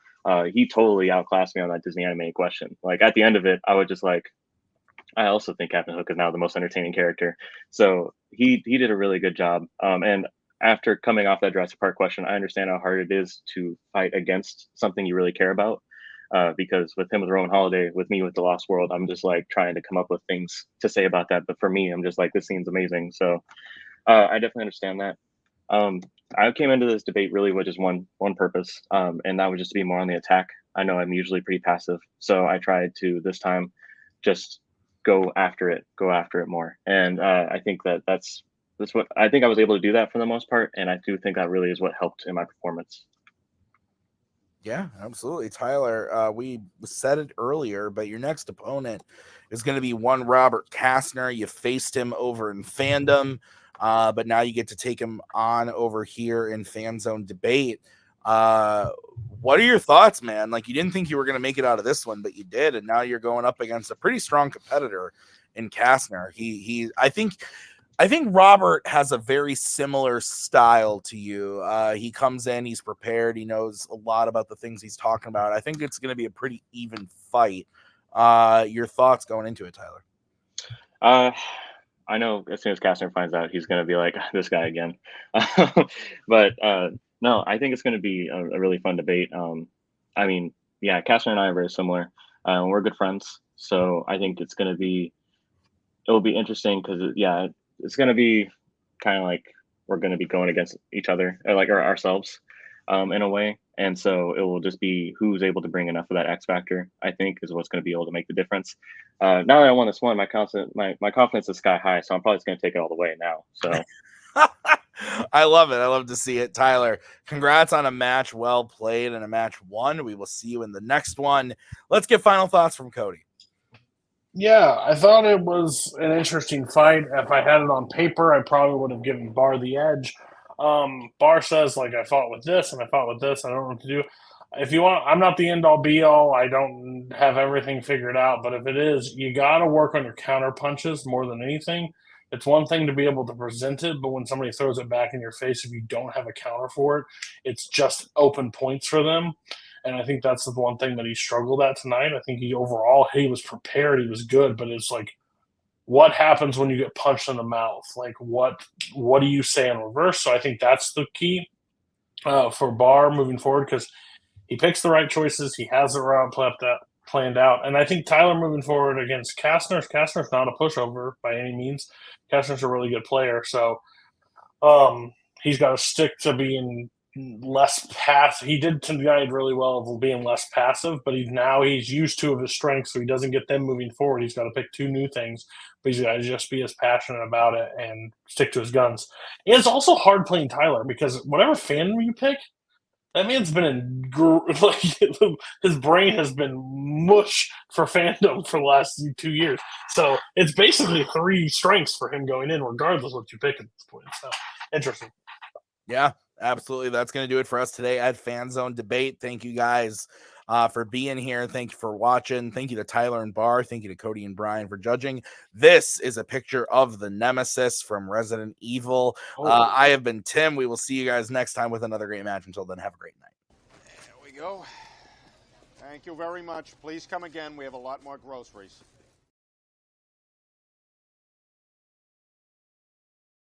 [SPEAKER 4] He totally outclassed me on that Disney animated question. Like at the end of it, I was just like, I also think Captain Hook is now the most entertaining character. So he did a really good job. And after coming off that Jurassic Park question, I understand how hard it is to fight against something you really care about. Because with him with Rowan Holiday, with me with The Lost World, I'm just like trying to come up with things to say about that. But for me, I'm just like, this scene's amazing. So I definitely understand that. I came into this debate really with just one purpose, and that was just to be more on the attack. I know I'm usually pretty passive, so I tried to this time just go after it more. And I think that's what I think I was able to do that for the most part, and I do think that really is what helped in my performance.
[SPEAKER 1] Yeah, absolutely. Tyler, we said it earlier, but your next opponent is going to be one Robert Kastner. You faced him over in Fandom, but now you get to take him on over here in Fanzone debate. What are your thoughts, man? Like, you didn't think you were going to make it out of this one, but you did, and now you're going up against a pretty strong competitor in Kastner. I think Robert has a very similar style to you. He comes in, he's prepared, he knows a lot about the things he's talking about. I think it's going to be a pretty even fight. Your thoughts going into it, Tyler?
[SPEAKER 4] I know as soon as Kastner finds out, he's going to be like, this guy again. But no, I think it's going to be a really fun debate. I mean, yeah, Kastner and I are very similar. We're good friends. So I think it will be interesting because, yeah, it's going to be kind of like we're going to be going against each other, or ourselves in a way. And so it will just be who's able to bring enough of that X factor, I think, is what's going to be able to make the difference. Now that I won this one, my confidence is sky high. So I'm probably just going to take it all the way now. So
[SPEAKER 1] I love it. I love to see it. Tyler, congrats on a match well played and a match won. We will see you in the next one. Let's get final thoughts from Cody.
[SPEAKER 3] Yeah, I thought it was an interesting fight. If I had it on paper, I probably would have given Barr the edge. Barr says, like, I fought with this and I fought with this. I don't know what to do. If you want, I'm not the end all be all. I don't have everything figured out. But if it is, you got to work on your counter punches more than anything. It's one thing to be able to present it, but when somebody throws it back in your face, if you don't have a counter for it, it's just open points for them. And I think that's the one thing that he struggled at tonight. I think he was prepared, he was good, but it's like, what happens when you get punched in the mouth? Like, what do you say in reverse? So I think that's the key for Barr moving forward, because he picks the right choices. He has the route planned out. And I think Tyler moving forward against Kastner's not a pushover by any means. Kastner's a really good player. So he's got to stick to being less passive. He did tonight really well of being less passive, but he's used two of his strengths, so he doesn't get them moving forward. He's got to pick two new things, but he's got to just be as passionate about it and stick to his guns. It's also hard playing Tyler because whatever fandom you pick, that man's been his brain has been mush for Fandom for the last 2 years. So it's basically three strengths for him going in, regardless of what you pick at this point. So interesting.
[SPEAKER 1] Yeah, absolutely. That's going to do it for us today at Fanzone Debate. Thank you guys for being here. Thank you for watching. Thank you to Tyler and Barr. Thank you to Cody and Brian for judging. This is a picture of the Nemesis from Resident Evil. I have been Tim. We will see you guys next time with another great match. Until then, have a great night.
[SPEAKER 7] There we go. Thank you very much. Please come again. We have a lot more groceries.